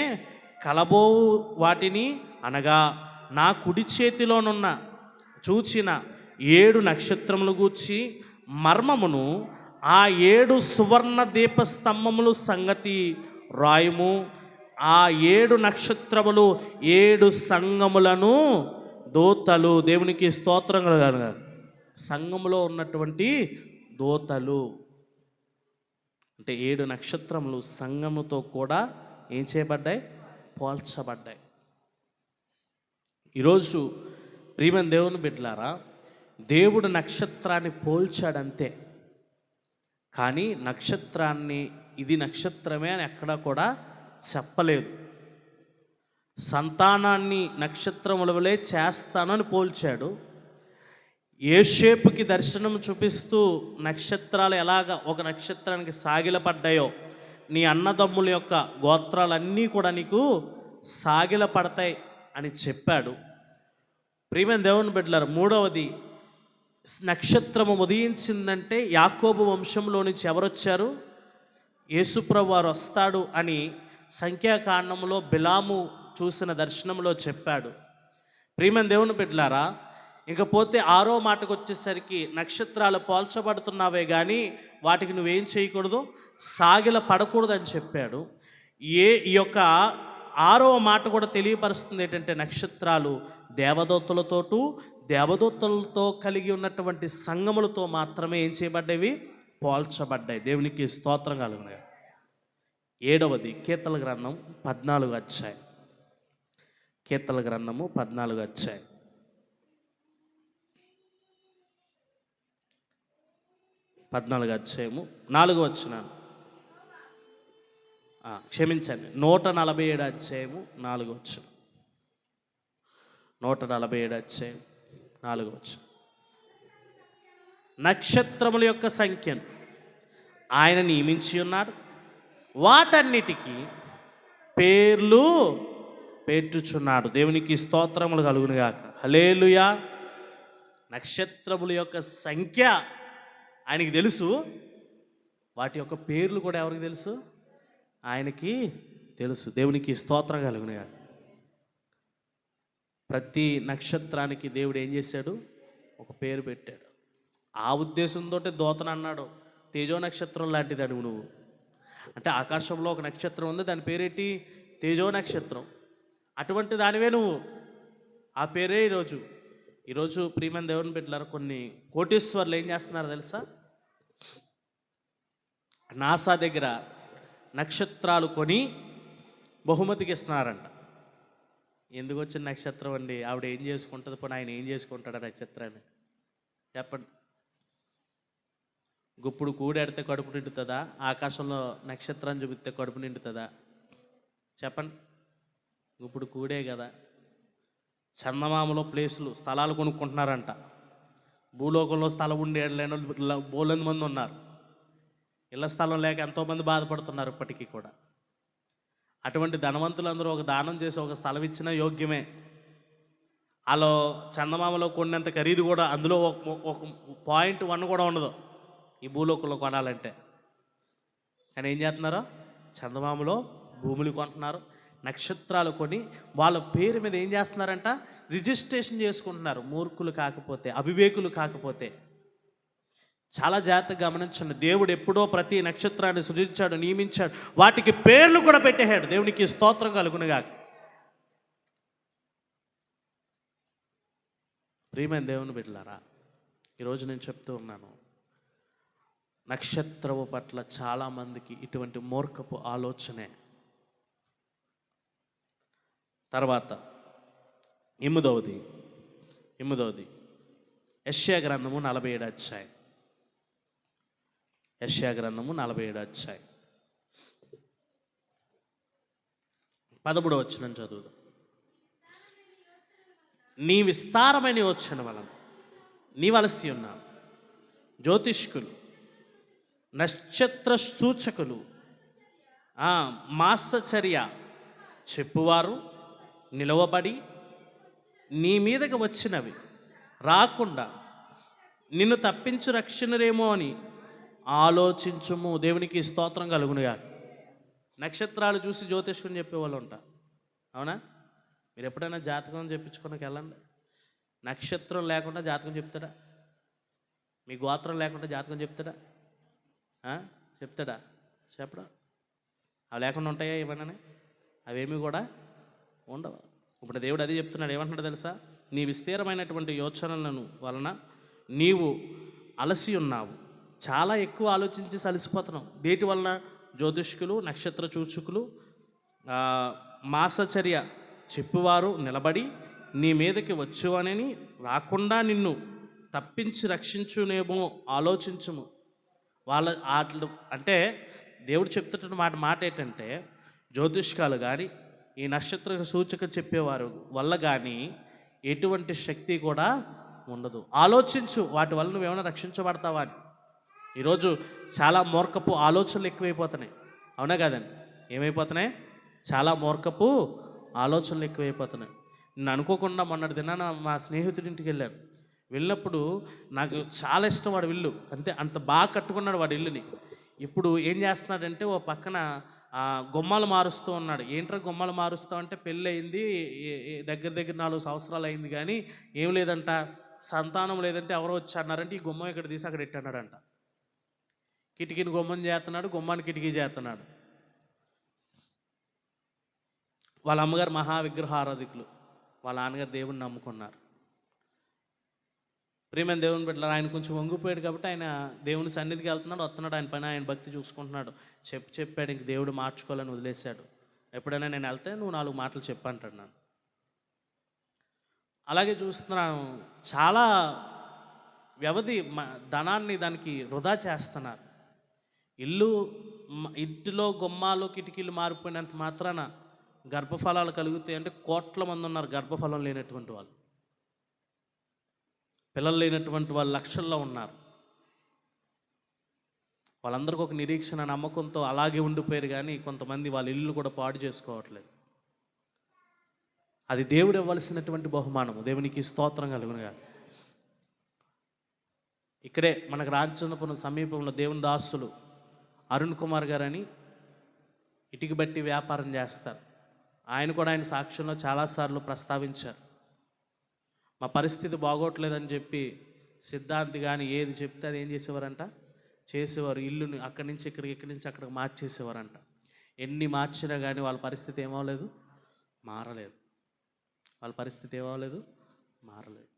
కలబోవు వాటిని, అనగా నా కుడి చేతిలోనున్న చూచిన 7 నక్షత్రములు గూర్చి మర్మమును, ఆ 7 సువర్ణ దీపస్తంభములు సంగతి రాయుము. ఆ 7 నక్షత్రములు 7 సంఘములను దూతలు. దేవునికి స్తోత్రం కలుగును. సంఘములో ఉన్నటువంటి దూతలు అంటే 7 నక్షత్రములు సంఘముతో కూడా ఏం చేయబడ్డాయి? పోల్చబడ్డాయి. ఈరోజు ప్రియమైన దేవుని బిడ్డలారా, దేవుడు నక్షత్రాన్ని పోల్చాడంతే, కానీ నక్షత్రాన్ని ఇది నక్షత్రమే అని ఎక్కడా కూడా చెప్పలేదు. సంతానాన్ని నక్షత్రముల వలె చేస్తానని పోల్చాడు. యోసేపుకి దర్శనం చూపిస్తూ నక్షత్రాలు ఎలాగ ఒక నక్షత్రానికి సాగిలపడ్డాయో, నీ అన్నదమ్ముల యొక్క గోత్రాలన్నీ కూడా నీకు సాగిలపడతాయి అని చెప్పాడు. ప్రియమైన దేవుని బిడ్డలారా, మూడవది, నక్షత్రము ఉదయించిందంటే యాకోబు వంశంలో నుంచి ఎవరొచ్చారు? యేసుప్రభు వారు వస్తాడు అని సంఖ్యాకాండంలో బిలాము చూసిన దర్శనంలో చెప్పాడు. ప్రియమైన దేవుని బిడ్డలారా, ఇకపోతే 6వ మాటకు వచ్చేసరికి, నక్షత్రాలు పోల్చబడుతున్నావే కానీ వాటికి నువ్వేం చేయకూడదు? సాగిల పడకూడదు అని చెప్పాడు. ఈ యొక్క 6వ మాట కూడా తెలియపరుస్తుంది ఏంటంటే, నక్షత్రాలు దేవదూతలతో కలిగి ఉన్నటువంటి సంఘములతో మాత్రమే ఏం చేయబడ్డవి? పోల్చబడ్డాయి. దేవునికి స్తోత్రం కలుగును. 7వది, కీర్తన గ్రంథం 14వ అధ్యాయం. కీర్తన గ్రంథము 14వ అధ్యాయం. 14వ అధ్యాయము 4వ వచనం. క్షమించండి, 147 అధ్యాయము 4వ వచనం. 147 అధ్యాయం 4వ వచనం. నక్షత్రముల యొక్క సంఖ్యను ఆయన నియమించి ఉన్నాడు, వాటన్నిటికీ పేర్లు పెట్టుచున్నాడు. దేవునికి స్తోత్రములు కలుగునుగాక. హల్లెలూయా. నక్షత్రముల యొక్క సంఖ్య ఆయనకి తెలుసు, వాటి యొక్క పేర్లు కూడా ఎవరికి తెలుసు? ఆయనకి తెలుసు. దేవునికి స్తోత్రం కలుగునుగాక. ప్రతి నక్షత్రానికి దేవుడు ఏం చేశాడు? ఒక పేరు పెట్టాడు. ఆ ఉద్దేశంతో దోతను అన్నాడు, తేజో నక్షత్రం లాంటిది అడుగు నువ్వు అంటే, ఆకాశంలో ఒక నక్షత్రం ఉంది, దాని పేరేంటి? తేజో నక్షత్రం. అటువంటి దానివే నువ్వు. ఆ పేరే ఈరోజు ప్రియమైన దేవుని బిడ్డలారా, కొన్ని కోటీశ్వర్లు ఏం చేస్తున్నారు తెలుసా? నాసా దగ్గర నక్షత్రాలు కొని బహుమతికి ఇస్తున్నారంట. ఎందుకు వచ్చిన నక్షత్రం అండి? ఆవిడ ఏం చేసుకుంటుంది? పోనీ ఆయన ఏం చేసుకుంటాడు నక్షత్రాన్ని? చెప్పండి. గుప్పుడు కూడెడితే కడుపు నిండుతుందా? ఆకాశంలో నక్షత్రాన్ని చూపిస్తే కడుపు నిండుతుందా? చెప్పండి. గుప్పుడు కూడే కదా. చందమామలో స్థలాలు కొనుక్కుంటున్నారంట. భూలోకంలో స్థలం ఉండేళ్ళని బోలెంది మంది ఉన్నారు. ఇళ్ల స్థలం లేక ఎంతోమంది బాధపడుతున్నారు ఇప్పటికీ కూడా. అటువంటి ధనవంతులందరూ ఒక దానం చేసి ఒక స్థలం ఇచ్చినా యోగ్యమే. అలా చందమామలో కొన్నంత ఖరీదు కూడా అందులో ఒక 0.1 కూడా ఉండదు ఈ భూలోకంలో కొనాలంటే. కానీ ఏం చేస్తున్నారో, చందమామలో భూములు కొంటున్నారు, నక్షత్రాలు కొని వాళ్ళ పేరు మీద ఏం చేస్తున్నారంట? రిజిస్ట్రేషన్ చేసుకుంటున్నారు. మూర్ఖులు కాకపోతే, అవివేకులు కాకపోతే. చాలా జాగ్రత్తగా గమనించండి. దేవుడు ఎప్పుడో ప్రతి నక్షత్రాన్ని సృజించాడు, నియమించాడు, వాటికి పేర్లు కూడా పెట్టేశాడు. దేవునికి స్తోత్రం కలుగునుగాక. ప్రియమైన దేవుని బిడ్డలారా, ఈరోజు నేను చెప్తూ ఉన్నాను, నక్షత్రము పట్ల చాలామందికి ఇటువంటి మూర్ఖపు ఆలోచనే. తర్వాత 8వది యెషయా గ్రంథము 47 అధ్యాయం. యెషయా గ్రంథము 47 అధ్యాయం 13వ వచనం చదువుదాం. నీ విస్తారమైన యోచన వలన నీవలసి ఉన్నావు. జ్యోతిష్కులు, నక్షత్ర సూచకులు, మాసచర్య చెప్పువారు, నిలవబడి నీ మీదకి వచ్చినవి రాకుండా నిన్ను తప్పించు రక్షణరేమో అని ఆలోచించుము. దేవునికి స్తోత్రం కలుగునుగా. నక్షత్రాలు చూసి జ్యోతిష్కుని చెప్పేవాళ్ళు ఉంటారు, అవునా? మీరు ఎప్పుడైనా జాతకం చెప్పించుకోనికి వెళ్ళండి. నక్షత్రం లేకుండా జాతకం చెప్తాడా? మీ గోత్రం లేకుండా జాతకం చెప్తాడా? చెప్తాడా? చెప్పడా? అవి లేకుండా ఉంటాయా ఏమన్నా? అవేమీ కూడా ఉండవు. ఇప్పుడు దేవుడు అది చెప్తున్నాడు. ఏమంటున్నాడు తెలుసా? నీ విస్తీర్ణమైనటువంటి యోచనలను వలన నీవు అలసి ఉన్నావు. చాలా ఎక్కువ ఆలోచించి అలసిపోతున్నావు. దేటి వలన? జ్యోతిష్కులు, నక్షత్ర చూచుకులు, మాసచర్య చెప్పువారు నిలబడి నీ మీదకి వచ్చువనని రాకుండా నిన్ను తప్పించి రక్షించునేమో ఆలోచించుము. వాళ్ళ ఆటలు అంటే దేవుడు చెప్తున్న మాట ఏంటంటే, జ్యోతిష్కాలు కానీ ఈ నక్షత్ర సూచక చెప్పేవారు వల్ల కానీ ఎటువంటి శక్తి కూడా ఉండదు. ఆలోచించు, వాటి వల్ల నువ్వేమైనా రక్షించబడతావా అని. ఈరోజు చాలా మూర్ఖపు ఆలోచనలు ఎక్కువైపోతున్నాయి, అవునా కదండి? ఏమైపోతున్నాయి? చాలా మూర్ఖపు ఆలోచనలు ఎక్కువైపోతున్నాయి. నేను అనుకోకుండా మొన్నటి దినాన మా స్నేహితుడి ఇంటికి వెళ్ళినప్పుడు నాకు చాలా ఇష్టం వాడి ఇల్లు. అంత బాగా కట్టుకున్నాడు వాడి ఇల్లుని. ఇప్పుడు ఏం చేస్తున్నాడంటే ఓ పక్కన గుమ్మాలు మారుస్తూ ఉన్నాడు. ఏంట్రా గుమ్మాలు మారుస్తావు అంటే, పెళ్ళి అయింది, దగ్గర 4 సంవత్సరాలు అయింది, కానీ ఏం లేదంట, సంతానం లేదంటే ఎవరో వచ్చి అన్నారంటే ఈ గుమ్మం ఇక్కడ తీసి అక్కడ పెట్టన్నాడంట. కిటికీని గుమ్మం చేస్తున్నాడు, గుమ్మాన్ని కిటికీ చేస్తున్నాడు. వాళ్ళ అమ్మగారు మహావిగ్రహారాధికులు, వాళ్ళ నాన్నగారు దేవుని నమ్ముకున్నారు. ప్రియమైన దేవుని బిడ్డలారా, ఆయన కొంచెం వంగిపోయాడు కాబట్టి ఆయన దేవుని సన్నిధికి వెళ్తున్నాడు, వస్తున్నాడు, ఆయన పైన ఆయన భక్తి చూసుకుంటున్నాడు. చెప్పాడు, ఇంక దేవుడు మార్చుకోవాలని వదిలేశాడు. ఎప్పుడైనా నేను వెళ్తే నువ్వు 4 మాటలు చెప్పంటాడు నన్ను. అలాగే చూస్తున్నాను, చాలా వ్యవధి ధనాన్ని దానికి వృధా చేస్తున్నారు. ఇంటిలో గుమ్మాలు కిటికీలు మారిపోయినంత మాత్రాన గర్భఫలాలు కలుగుతాయి అంటే, కోట్ల మంది ఉన్నారు గర్భఫలం లేనటువంటి వాళ్ళు. పిల్లలు లేనటువంటి వాళ్ళు లక్షల్లో ఉన్నారు. వాళ్ళందరికీ ఒక నిరీక్షణ, నమ్మకంతో అలాగే ఉండిపోయారు, కానీ కొంతమంది వాళ్ళ ఇల్లు కూడా పాడు చేసుకోవట్లేదు. అది దేవుడు ఇవ్వాల్సినటువంటి బహుమానము. దేవునికి స్తోత్రం కలుగునుగా. ఇక్కడే మనకు రాజచంద్రపురం సమీపంలో దేవుని దాసులు అరుణ్ కుమార్ గారని ఇటుక బట్టి వ్యాపారం చేస్తారు. ఆయన కూడా ఆయన సాక్ష్యంలో చాలాసార్లు ప్రస్తావించారు. మా పరిస్థితి బాగోట్లేదని చెప్పి సిద్ధాంతి కానీ ఏది చెప్తే అది ఏం చేసేవారంట, చేసేవారు. ఇల్లుని అక్కడి నుంచి ఇక్కడికి, ఇక్కడి నుంచి అక్కడికి మార్చేసేవారంట. ఎన్ని మార్చినా కానీ వాళ్ళ పరిస్థితి ఏమవలేదు, మారలేదు. వాళ్ళ పరిస్థితి ఏమవలేదు, మారలేదు.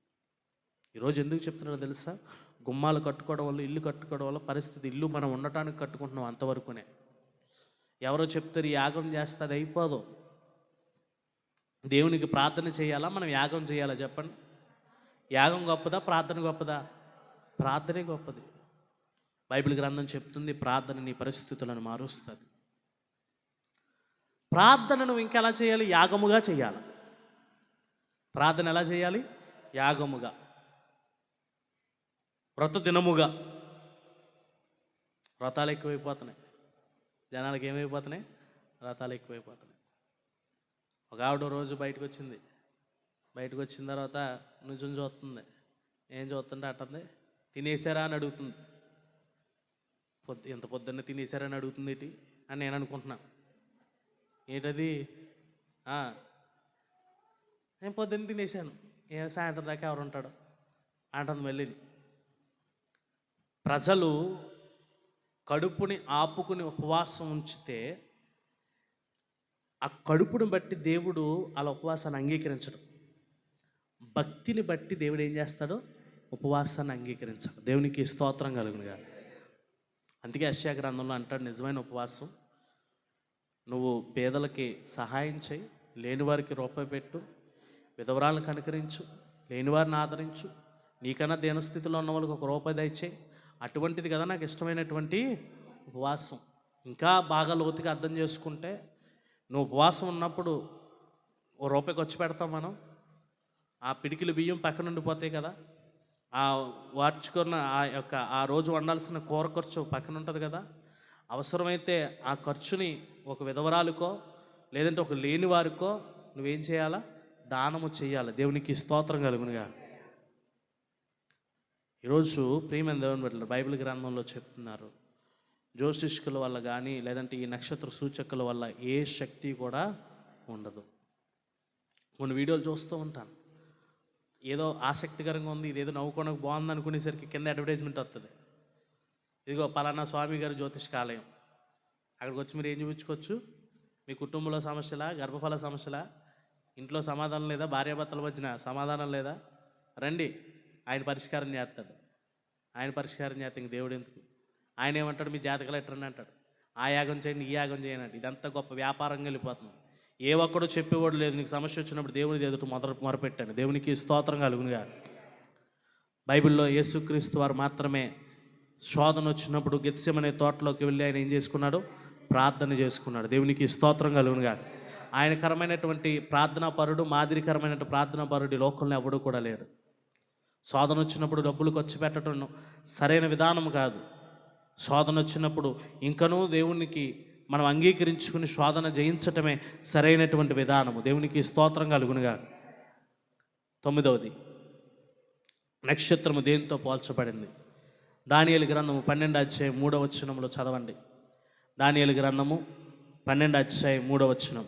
ఈరోజు ఎందుకు చెప్తున్నారో తెలుసా? గుమ్మాలు కట్టుకోవడం వల్ల, ఇల్లు కట్టుకోవడం వల్ల పరిస్థితి, ఇల్లు మనం ఉండటానికి కట్టుకుంటున్నాం అంతవరకునే. ఎవరో చెప్తారు యాగం చేస్తే అది అయిపోదు. దేవునికి ప్రార్థన చేయాలా, మనం యాగం చేయాలా? చెప్పండి. యాగం గొప్పదా, ప్రార్థన గొప్పదా? ప్రార్థనే గొప్పది. బైబిల్ గ్రంథం చెప్తుంది, ప్రార్థన నీ పరిస్థితులను మారుస్తుంది. ప్రార్థన నువ్వు ఇంకెలా చేయాలి? యాగముగా చేయాలి. ప్రార్థన ఎలా చేయాలి? యాగముగా, వ్రత దినముగా. వ్రతాలు ఎక్కువైపోతున్నాయి జనాలకు. ఏమైపోతున్నాయి? వ్రతాలు ఎక్కువైపోతున్నాయి. ఒక ఆవిడ రోజు బయటకు వచ్చిన తర్వాత నుంచుని చూస్తుంది. ఏం చూస్తుంటే అట్టుంది, తినేసారా అని అడుగుతుంది. ఎంత పొద్దున్న తినేసారా అని అడుగుతుంది ఏంటి అని నేను అనుకుంటున్నా. ఏంటది? నేను పొద్దున్న తినేసాను, సాయంత్రం దాకా ఎవరు ఉంటాడు అంటుంది మళ్ళీ. ప్రజలు కడుపుని ఆపుకుని ఉపవాసం ఉంచితే ఆ కడుపుని బట్టి దేవుడు అలా ఉపవాసాన్ని అంగీకరించడు. భక్తిని బట్టి దేవుడు ఏం చేస్తాడో ఉపవాసాన్ని అంగీకరించాడు. దేవునికి స్తోత్రం కలుగునుగా. అందుకే యెషయా గ్రంథంలో అంటాడు, నిజమైన ఉపవాసం నువ్వు పేదలకి సహాయం చేయి, లేనివారికి రూపాయి పెట్టు, విధవరాలను కనుకరించు, లేనివారిని ఆదరించు, నీకన్నా దీనస్థితిలో ఉన్న వాళ్ళకి ఒక రూపాయి దయచేయి. అటువంటిది కదా నాకు ఇష్టమైనటువంటి ఉపవాసం. ఇంకా బాగా లోతుగా అర్థం చేసుకుంటే, నువ్వు ఉపవాసం ఉన్నప్పుడు ఓ రూపాయి ఖర్చు పెడతాం మనం, ఆ పిడికిలు బియ్యం పక్కన ఉండిపోతాయి కదా, ఆ వార్చుకున్న ఆ రోజు వండాల్సిన కూర ఖర్చు పక్కన ఉంటుంది కదా. అవసరమైతే ఆ ఖర్చుని ఒక విధవరాలకో లేదంటే ఒక లేని వారికో నువ్వేం చేయాలా? దానము చేయాలి. దేవునికి స్తోత్రం కలుగునుగా. ఈరోజు ప్రియమైన దేవుని బిడ్డలారా, బైబిల్ గ్రంథంలో చెప్తున్నారు, జ్యోతిష్కుల వల్ల కానీ లేదంటే ఈ నక్షత్ర సూచకుల వల్ల ఏ శక్తి కూడా ఉండదు. కొన్ని వీడియోలు చూస్తూ ఉంటాను, ఏదో ఆసక్తికరంగా ఉంది, ఇదేదో నవ్వుకోవడానికి బాగుంది అనుకునేసరికి కింద అడ్వర్టైజ్మెంట్ వస్తుంది. ఇదిగో పలానా స్వామి గారి జ్యోతిష్కాలయం, అక్కడికి వచ్చి మీరు ఏం చూపించుకోవచ్చు? మీ కుటుంబంలో సమస్యలా, గర్భఫల సమస్యలా, ఇంట్లో సమాధానం లేదా, భార్యాభర్తల మధ్యన సమాధానం లేదా, రండి ఆయన పరిష్కారం చేస్తాడు. ఆయన పరిష్కారం చేస్తే ఇంక దేవుడు ఎందుకు? ఆయన ఏమంటాడు? మీ జాతకాలు ఎట్టండి అంటాడు. ఆ యాగం చేయండి, ఈ యాగం చేయండి. ఇదంతా గొప్ప వ్యాపారంగా వెళ్ళిపోతుంది. ఏ ఒక్కడో చెప్పేవాడు లేదు. నీకు సమస్య వచ్చినప్పుడు దేవుని ఎదుట మొరపెట్టాను. దేవునికి స్తోత్రం కలుగునుగా. బైబిల్లో యేసుక్రీస్తు వారు మాత్రమే శోధన వచ్చినప్పుడు గెత్సెమనే తోటలోకి వెళ్ళి ఆయన ఏం చేసుకున్నాడు? ప్రార్థన చేసుకున్నాడు. దేవునికి స్తోత్రం కలుగునుగా. ఆయనకరమైనటువంటి ప్రార్థనాపరుడు, మాదిరికరమైన ప్రార్థనాపరుడు ఈ లోకంలో ఎవడు కూడా లేడు. శోధన వచ్చినప్పుడు డబ్బులు ఖర్చు పెట్టడం సరైన విధానం కాదు. శోధన వచ్చినప్పుడు ఇంకనూ దేవునికి మనం అంగీకరించుకుని శోధన జయించటమే సరైనటువంటి విధానము. దేవునికి స్తోత్రం కలుగునుగా. 9వది, నక్షత్రము దేనితో పోల్చబడింది? దానియేలు గ్రంథము 12:3 చదవండి. దానియేలు గ్రంథము 12:3.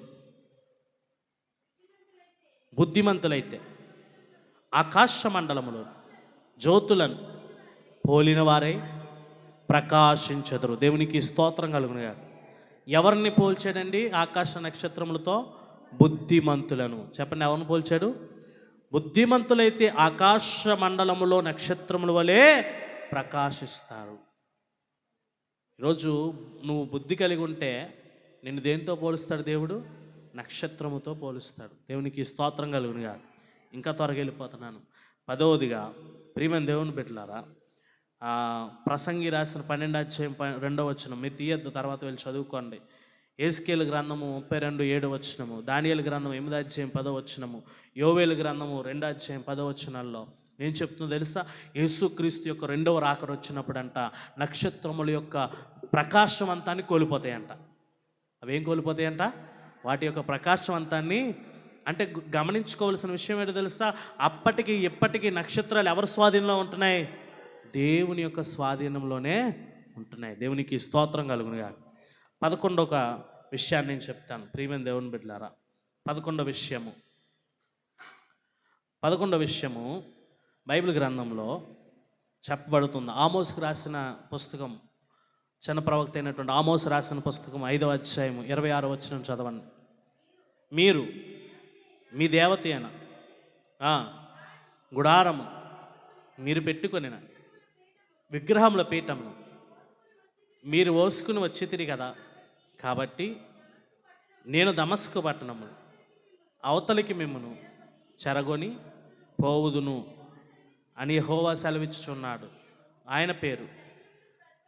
బుద్ధిమంతులైతే ఆకాశ మండలములో జ్యోతులను పోలిన వారై ప్రకాశించెదరు. దేవునికి స్తోత్రం కలుగునుగా. ఎవరిని పోల్చాడండి ఆకాశ నక్షత్రములతో? బుద్ధిమంతులను. చెప్పండి, ఎవరిని పోల్చాడు? బుద్ధిమంతులైతే ఆకాశ మండలములో నక్షత్రముల వలె ప్రకాశిస్తారు. ఈరోజు నువ్వు బుద్ధి కలిగి ఉంటే నిన్ను దేనితో పోలుస్తాడు దేవుడు? నక్షత్రముతో పోలుస్తాడు. దేవునికి స్తోత్రం కలుగునుగా. ఇంకా త్వరగా వెళ్ళిపోతున్నాను. 10వదిగా, ప్రియమైన దేవుని బిడ్డలారా, ప్రసంగి రాసిన 12:2 మీరు తీయద్దు, తర్వాత వెళ్ళి చదువుకోండి. యేస్కేలు గ్రంథము 32:7, దానియేలు గ్రంథం 8:10, యోవేలు గ్రంథము 2:10 నేను చెప్తున్నా తెలుసా? యేసుక్రీస్తు యొక్క 2వ రాకడ వచ్చినప్పుడంట నక్షత్రముల యొక్క ప్రకాశవంతాన్ని కోల్పోతాయంట. అవేం కోల్పోతాయంట? వాటి యొక్క ప్రకాశవంతాన్ని. అంటే గమనించుకోవాల్సిన విషయం ఏంటో తెలుసా? అప్పటికి ఎప్పటికీ నక్షత్రాలు ఎవరి స్వాధీనంలో ఉంటున్నాయి? దేవుని యొక్క స్వాధీనంలోనే ఉంటున్నాయి. దేవునికి స్తోత్రం కలుగునుగా. 11వ విషయాన్ని నేను చెప్తాను ప్రియమైన దేవుని బిడ్డలారా. 11వ విషయము బైబిల్ గ్రంథంలో చెప్పబడుతుంది. ఆమోస్ రాసిన పుస్తకం, చిన్న ప్రవక్త అయినటువంటి ఆమోస్ రాసిన పుస్తకం 5:26 చదవండి. మీరు మీ దేవత అయిన గుడారము మీరు పెట్టుకొనిన విగ్రహముల పీఠమును మీరు ఓసుకుని వచ్చితిరి కదా, కాబట్టి నేను దమస్కు పట్టణము అవతలికి మిమ్మును చెరగొని పోవుదును అని యెహోవా సెలవిచ్చుచున్నాడు. ఆయన పేరు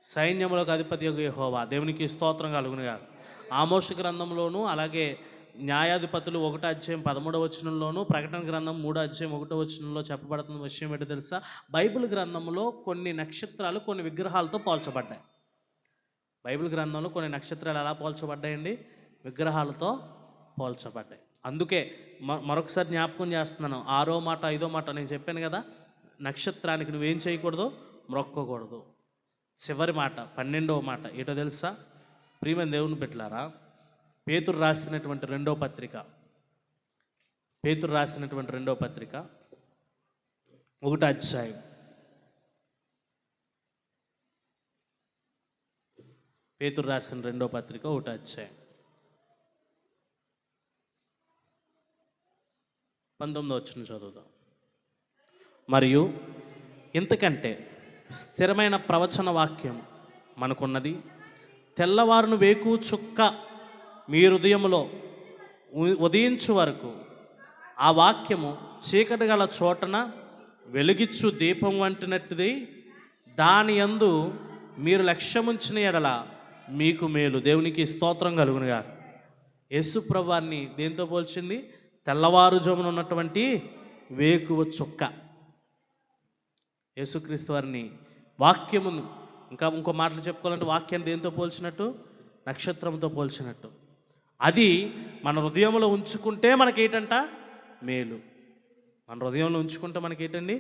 సైన్యములకు అధిపతి యెహోవా. దేవునికి స్తోత్రం కలుగునుగా. ఆమోసు గ్రంథంలోను, అలాగే న్యాయాధిపతులు 1:13 ప్రకటన గ్రంథం 3:1 చెప్పబడుతున్న విషయం ఏంటో తెలుసా? బైబిల్ గ్రంథంలో కొన్ని నక్షత్రాలు కొన్ని విగ్రహాలతో పోల్చబడ్డాయి. బైబిల్ గ్రంథంలో కొన్ని నక్షత్రాలు ఎలా పోల్చబడ్డాయండి? విగ్రహాలతో పోల్చబడ్డాయి. అందుకే మరొకసారి జ్ఞాపకం చేస్తున్నాను. 6వ మాట 5వ మాట నేను చెప్పాను కదా, నక్షత్రానికి నువ్వేం చేయకూడదు? మొక్కకూడదు. చివరి మాట 12వ మాట ఏంటో తెలుసా? ప్రియమైన దేవుని బిడ్డలారా, పేతురు రాసినటువంటి రెండవ పత్రిక 1వ అధ్యాయం, పేతురు రాసిన 2వ పత్రిక 1వ అధ్యాయం 19 చదువుదాం. మరియు ఇంతకంటే స్థిరమైన ప్రవచన వాక్యం మనకున్నది. తెల్లవారును వేకు చుక్క మీ హృదయంలో ఉదయించు వరకు ఆ వాక్యము చీకటి గల చోటన వెలుగిచ్చు దీపం వంటినట్టుది. దాని యందు మీరు లక్ష్యముంచిన ఎడల మీకు మేలు. దేవునికి స్తోత్రం కలుగునుగా. యేసు ప్రభువాన్ని దేంతో పోల్చింది? తెల్లవారుజామున ఉన్నటువంటి వేకువ చుక్క. యేసుక్రీస్తు వారిని వాక్యమును, ఇంకో మాటలు చెప్పుకోవాలంటే వాక్యాన్ని దేంతో పోల్చినట్టు? నక్షత్రంతో పోల్చినట్టు. అది మన హృదయంలో ఉంచుకుంటే మనకేంటంట మేలు. మన హృదయంలో ఉంచుకుంటే మనకేంటండి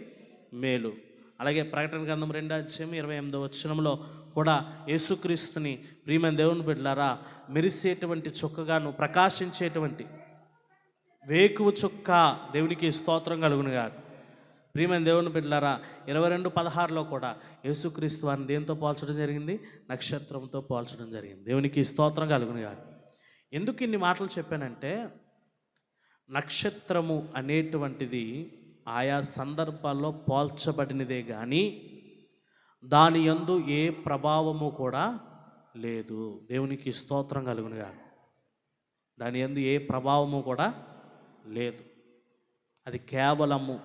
మేలు. అలాగే ప్రకటన గ్రంథం 2:28 కూడా యేసుక్రీస్తుని ప్రియమైన దేవుని బిడ్డలారా మెరిసేటువంటి చుక్కగాను ప్రకాశించేటువంటి వేకువ చుక్క దేవునికి స్తోత్రం కలుగునుగా. ప్రియమైన దేవుని బిడ్డలారా 22:16 కూడా యేసుక్రీస్తు వారిని దేంతో పోల్చడం జరిగింది? నక్షత్రంతో పోల్చడం జరిగింది. దేవునికి స్తోత్రం కలుగునుగా. ఎందుకు ఇన్ని మాటలు చెప్పానంటే, నక్షత్రము అనేటువంటిది ఆయా సందర్భాల్లో పోల్చబడినదే కానీ దాని యందు ఏ ప్రభావము కూడా లేదు. దేవునికి స్తోత్రం కలుగునుగా. దాని యందు ఏ ప్రభావము కూడా లేదు. అది కేవలము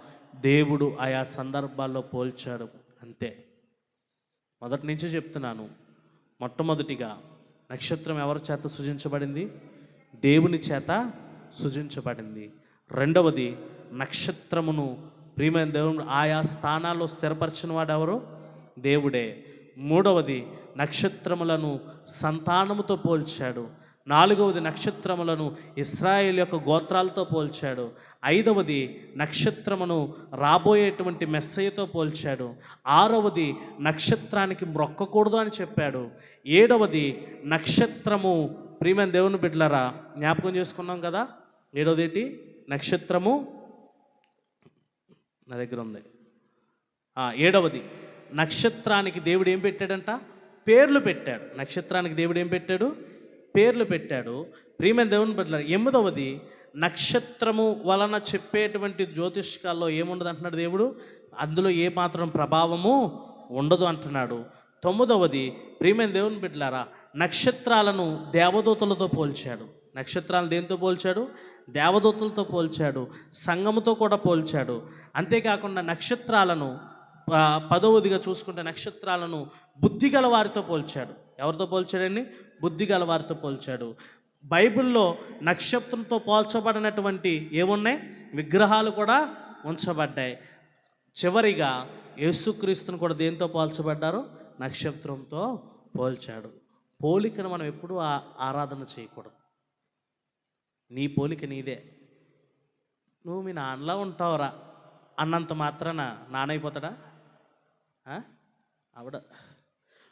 దేవుడు ఆయా సందర్భాల్లో పోల్చాడు అంతే. మొదటి నుంచి చెప్తున్నాను, మొట్టమొదటిగా నక్షత్రం ఎవరి చేత సృజించబడింది? దేవుని చేత సృజించబడింది. రెండవది, నక్షత్రమును ప్రియమైన దేవుడు ఆయా స్థానాల్లో స్థిరపరిచిన వాడు ఎవరు? దేవుడే. మూడవది, నక్షత్రములను సంతానముతో పోల్చాడు. నాలుగవది, నక్షత్రములను ఇశ్రాయేలు యొక్క గోత్రాలతో పోల్చాడు. ఐదవది, నక్షత్రమును రాబోయేటువంటి మెస్సయ్యతో పోల్చాడు. ఆరవది, నక్షత్రానికి మొక్కకూడదు అని చెప్పాడు. ఏడవది, నక్షత్రము ప్రియమైన దేవుని బిడ్డలారా జ్ఞాపకం చేసుకున్నాం కదా. ఏడవది ఏంటి? నక్షత్రము నా దగ్గర ఉంది. ఏడవది, నక్షత్రానికి దేవుడు ఏం పెట్టాడంట? పేర్లు పెట్టాడు. నక్షత్రానికి దేవుడు ఏం పెట్టాడు? పేర్లు పెట్టాడు. ప్రియమైన దేవుని బిడ్డలారా ఎనిమిదవది, నక్షత్రము వలన చెప్పేటువంటి జ్యోతిష్కాల్లో ఏముండదు అంటున్నాడు దేవుడు? అందులో ఏ మాత్రం ప్రభావము ఉండదు అంటున్నాడు. తొమ్మిదవది, ప్రియమైన దేవుని బిడ్డలారా నక్షత్రాలను దేవదూతలతో పోల్చాడు. నక్షత్రాలు దేంతో పోల్చాడు? దేవదూతలతో పోల్చాడు. సంఘముతో కూడా పోల్చాడు. అంతేకాకుండా నక్షత్రాలను 10వదిగా చూసుకుంటే నక్షత్రాలను బుద్ధిగల వారితో పోల్చాడు. ఎవరితో పోల్చాడండి? బుద్ధిగల వారితో పోల్చాడు. బైబిల్లో నక్షత్రంతో పోల్చబడినటువంటి ఏమున్నాయి? విగ్రహాలు కూడా ఉంచబడ్డాయి. చివరిగా యేసుక్రీస్తును కూడా దేంతో పోల్చబడ్డారు? నక్షత్రంతో పోల్చాడు. పోలికను మనం ఎప్పుడూ ఆరాధన చేయకూడదు. నీ పోలిక నీదే. నువ్వు మీ నాన్నలా ఉంటావురా అన్నంత మాత్రాన నానైపోతాడా? ఆవిడ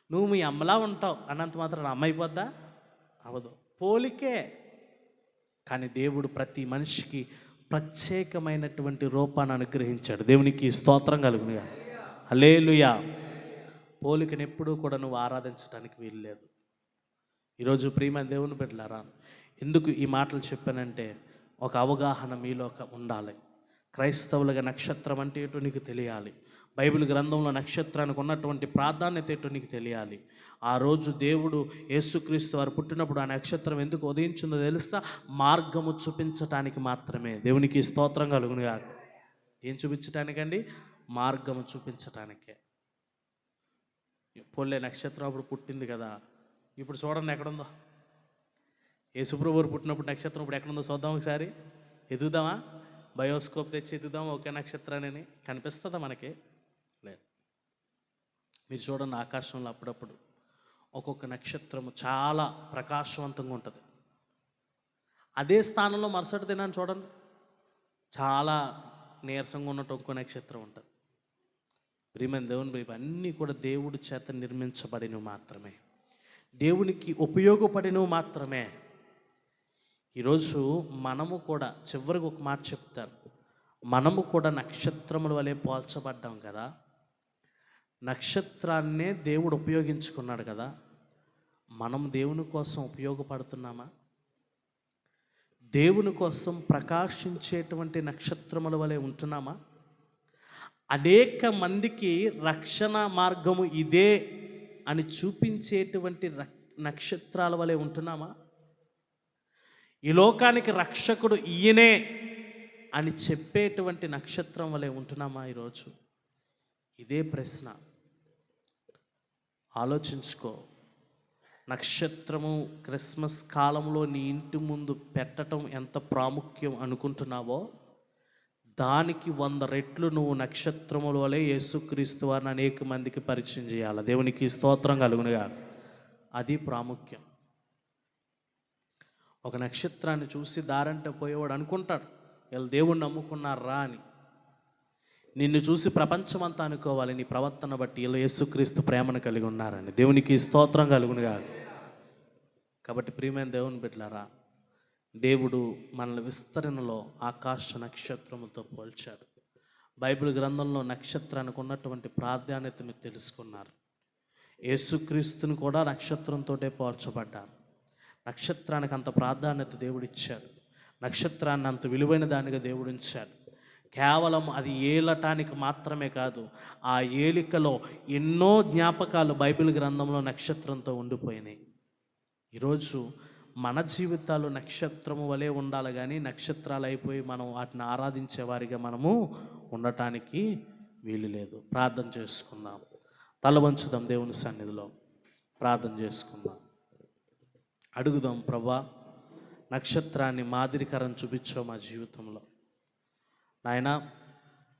నువ్వు మీ అమ్మలా ఉంటావు అన్నంత మాత్రాన అమ్మ అయిపోద్దా? అవదు. పోలికే. కానీ దేవుడు ప్రతి మనిషికి ప్రత్యేకమైనటువంటి రూపాన్ని అనుగ్రహించాడు. దేవునికి స్తోత్రం కలుగునుగా. హల్లెలూయా. పోలికను ఎప్పుడూ కూడా నువ్వు ఆరాధించడానికి వీల్లేదు. ఈరోజు ప్రియమైన దేవుని బిడ్డలారా ఎందుకు ఈ మాటలు చెప్పానంటే, ఒక అవగాహన మీలో ఉండాలి. క్రైస్తవులుగా నక్షత్రం అంటే ఏంటో నీకు తెలియాలి. బైబిల్ గ్రంథంలో నక్షత్రానికి ఉన్నటువంటి ప్రాధాన్యత ఏంటో నీకు తెలియాలి. ఆ రోజు దేవుడు యేసుక్రీస్తు వారు పుట్టినప్పుడు ఆ నక్షత్రం ఎందుకు ఉదయించిందో తెలుసా? మార్గము చూపించటానికి మాత్రమే. దేవునికి స్తోత్రం కలుగునుగా. ఏం చూపించటానికండి? మార్గము చూపించటానికే. పొల్లే నక్షత్రం అప్పుడు పుట్టింది కదా, ఇప్పుడు చూడండి ఎక్కడుందో. యేసుప్రభువు వారు పుట్టినప్పుడు నక్షత్రం ఇప్పుడు ఎక్కడుందో చూద్దాం ఒకసారి. ఎదుగుదామా? బయోస్కోప్ తెచ్చి ఎదుగుదామా ఒకే నక్షత్రాన్ని? కనిపిస్తుందా మనకి? లేదు. మీరు చూడండి ఆకాశంలో అప్పుడప్పుడు ఒక్కొక్క నక్షత్రము చాలా ప్రకాశవంతంగా ఉంటుంది. అదే స్థానంలో మరుసటి దినాన్ని చూడండి చాలా నీరసంగా ఉన్నట్టు ఒక్కో నక్షత్రం ఉంటుంది. ప్రియమైన దేవుని ఇవన్నీ కూడా దేవుడి చేత నిర్మించబడినవి మాత్రమే, దేవునికి ఉపయోగపడినవి మాత్రమే. ఈరోజు మనము కూడా చివరికి ఒక మాట చెప్తారు, మనము కూడా నక్షత్రముల వలె పోల్చబడ్డాం కదా. నక్షత్రాన్నే దేవుడు ఉపయోగించుకున్నాడు కదా, మనం దేవుని కోసం ఉపయోగపడుతున్నామా? దేవుని కోసం ప్రకాశించేటువంటి నక్షత్రముల వలె ఉంటున్నామా? అనేక మందికి రక్షణ మార్గము ఇదే అని చూపించేటువంటి నక్షత్రాల వలె ఉంటున్నామా? ఈ లోకానికి రక్షకుడు ఈయనే అని చెప్పేటువంటి నక్షత్రం వలె ఉంటున్నామా ఈరోజు? ఇదే ప్రశ్న. ఆలోచించుకో. నక్షత్రము క్రిస్మస్ కాలంలో నీ ఇంటి ముందు పెట్టడం ఎంత ప్రాముఖ్యం అనుకుంటున్నావో, దానికి 100 రెట్లు నువ్వు నక్షత్రముల వలె యేసుక్రీస్తు వారిని అనేక మందికి పరిచయం చేయాలి. దేవునికి స్తోత్రం కలుగునుగా. అది ప్రాముఖ్యం. ఒక నక్షత్రాన్ని చూసి దారంటే పోయేవాడు అనుకుంటాడు, వీళ్ళు దేవుణ్ణి నమ్ముకున్నారా అని. నిన్ను చూసి ప్రపంచమంతా అనుకోవాలి నీ ప్రవర్తన బట్టి వీళ్ళు యేసుక్రీస్తు ప్రేమను కలిగి ఉన్నారని. దేవునికి స్తోత్రం కలుగునుగా. కాబట్టి ప్రియమైన దేవుని బిడ్డలారా, దేవుడు మనల్ని విస్తరణలో ఆకాశ నక్షత్రములతో పోల్చాడు. బైబిల్ గ్రంథంలో నక్షత్రానికి ఉన్నటువంటి ప్రాధాన్యత మీరు తెలుసుకున్నారు. యేసుక్రీస్తుని కూడా నక్షత్రంతో పోల్చబడ్డారు. నక్షత్రానికి అంత ప్రాధాన్యత దేవుడు ఇచ్చాడు. నక్షత్రాన్ని అంత విలువైన దానిగా దేవుడు ఉంచాడు. కేవలం అది ఏలటానికి మాత్రమే కాదు, ఆ ఏలికలో ఎన్నో జ్ఞాపకాలు బైబిల్ గ్రంథంలో నక్షత్రంతో ఉండిపోయినాయి. ఈరోజు మన జీవితాలు నక్షత్రము వలె ఉండాలి, కానీ నక్షత్రాలు అయిపోయి మనం వాటిని ఆరాధించే వారిగా మనము ఉండటానికి వీలు లేదు. ప్రార్థన చేసుకుందాం. తల వంచుదాం, దేవుని సన్నిధిలో ప్రార్థన చేసుకుందాం. అడుగుదాం, ప్రభా నక్షత్రాన్ని మాదిరికరం చూపించావు మా జీవితంలో. నాయన,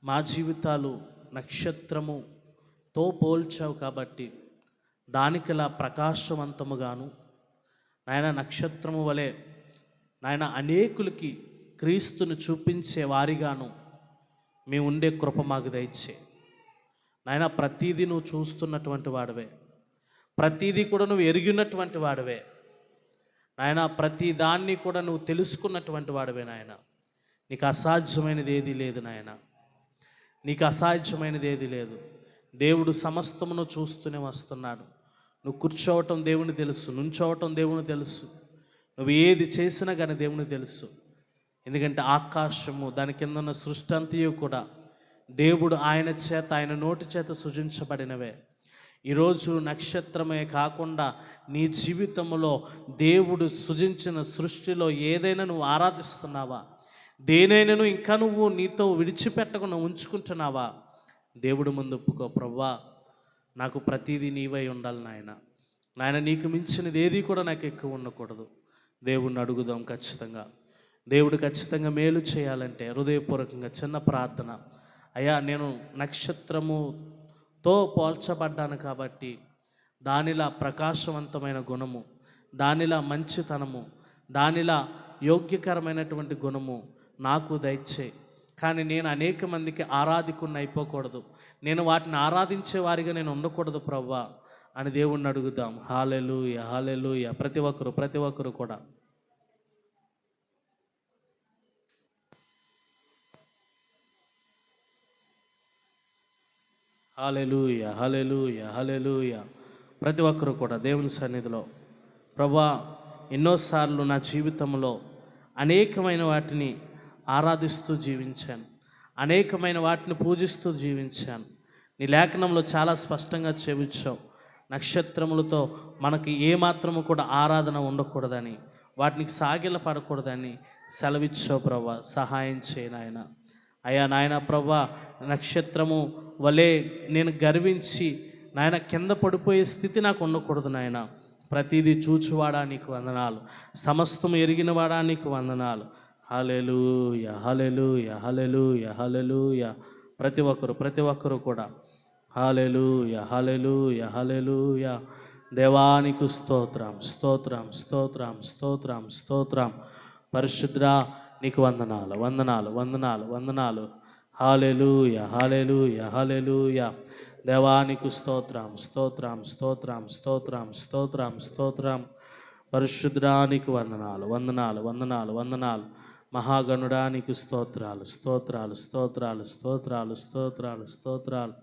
మా జీవితాలు నక్షత్రముతో పోల్చావు కాబట్టి దానికిలా ప్రకాశవంతముగాను నాయన నక్షత్రము వలె నాయన అనేకులకి క్రీస్తును చూపించే వారిగాను మేము ఉండే కృప మాకు దయచే. నాయన, ప్రతీదీ నువ్వు చూస్తున్నటువంటి వాడివే, ప్రతీదీ కూడా నువ్వు ఎరిగినటువంటి వాడివే నాయన, ప్రతి దాన్ని కూడా నువ్వు తెలుసుకున్నటువంటి వాడివే నాయన. నీకు అసాధ్యమైనది ఏది లేదు నాయన, నీకు అసాధ్యమైనది ఏది లేదు. దేవుడు సమస్తమును చూస్తూనే వస్తున్నాడు. నువ్వు కూర్చోవటం దేవుని తెలుసు, నుంచోవటం దేవుని తెలుసు, నువ్వు ఏది చేసినా కానీ దేవుని తెలుసు. ఎందుకంటే ఆకాశము దాని కింద ఉన్న సృష్టి అంతయు కూడా దేవుడు ఆయన చేత, ఆయన నోటి చేత సృజించబడినవే. ఈరోజు నక్షత్రమే కాకుండా నీ జీవితంలో దేవుడు సృజించిన సృష్టిలో ఏదైనా నువ్వు ఆరాధిస్తున్నావా? దేనైనాను ఇంకా నువ్వు నీతో విడిచిపెట్టకుండా ఉంచుకుంటున్నావా? దేవుడు ముందు ఒప్పుకో. ప్రభువా, నాకు ప్రతీదీ నీవై ఉండాలి నాయన. నాయన, నీకు మించినది ఏది కూడా నాకు ఎక్కువ ఉండకూడదు. దేవుడిని అడుగుదాం ఖచ్చితంగా. దేవుడు ఖచ్చితంగా మేలు చేయాలంటే హృదయపూర్వకంగా చిన్న ప్రార్థన. అయ్యా, నేను నక్షత్రముతో పోల్చబడ్డాను కాబట్టి దానిలా ప్రకాశవంతమైన గుణము, దానిలా మంచితనము, దానిలా యోగ్యకరమైనటువంటి గుణము నాకు దయచేయి. కానీ నేను అనేక మందికి ఆరాధికుడిని అయిపోకూడదు, నేను వాటిని ఆరాధించే వారిగా నేను ఉండకూడదు ప్రభువా అని దేవుణ్ణి అడుగుదాం. హల్లెలూయా, హల్లెలూయా. ప్రతి ఒక్కరు కూడా హల్లెలూయా, హల్లెలూయా, హల్లెలూయా. ప్రతి ఒక్కరు కూడా దేవుని సన్నిధిలో, ప్రభువా ఎన్నోసార్లు నా జీవితంలో అనేకమైన వాటిని ఆరాధిస్తూ జీవించాను, అనేకమైన వాటిని పూజిస్తూ జీవించాను. నీ లేఖనంలో చాలా స్పష్టంగా చెబుతావు, నక్షత్రములతో మనకి ఏమాత్రము కూడా ఆరాధన ఉండకూడదని, వాటికి సాగిల పడకూడదని సెలవిచ్చావు ప్రభా. సహాయం చేయి నాయన. అయ్యా నాయన ప్రభా, నక్షత్రము వలె నేను గర్వించి నాయన కింద పడిపోయే స్థితి నాకు ఉండకూడదు నాయన. ప్రతిదీ చూచువాడా నీకు వందనాలు, సమస్తము ఎరిగినవాడా నీకు వందనాలు. హల్లెలూయా, హల్లెలూయా, హల్లెలూయా, హల్లెలూయా. ప్రతి ఒక్కరు కూడా హల్లెలూయా, హల్లెలూయా, హల్లెలూయా. దేవానికి స్తోత్రం, స్తోత్రం, స్తోత్రం, స్తోత్రం, స్తోత్రం. పరిశుద్ధుడా నీకు వందనాలు, వందనాలు, వందనాలు, వందనాలు. హల్లెలూయా, హల్లెలూయా, హల్లెలూయా. దేవానికి స్తోత్రం, స్తోత్రం, స్తోత్రం, స్తోత్రం, స్తోత్రం, స్తోత్రం. పరిశుద్ధుడానికి వందనాలు, వందనాలు, వందనాలు, వందనాలు. మహాగణుడానికి స్తోత్రాలు, స్తోత్రాలు, స్తోత్రాలు, స్తోత్రాలు, స్తోత్రాలు, స్తోత్రాలు.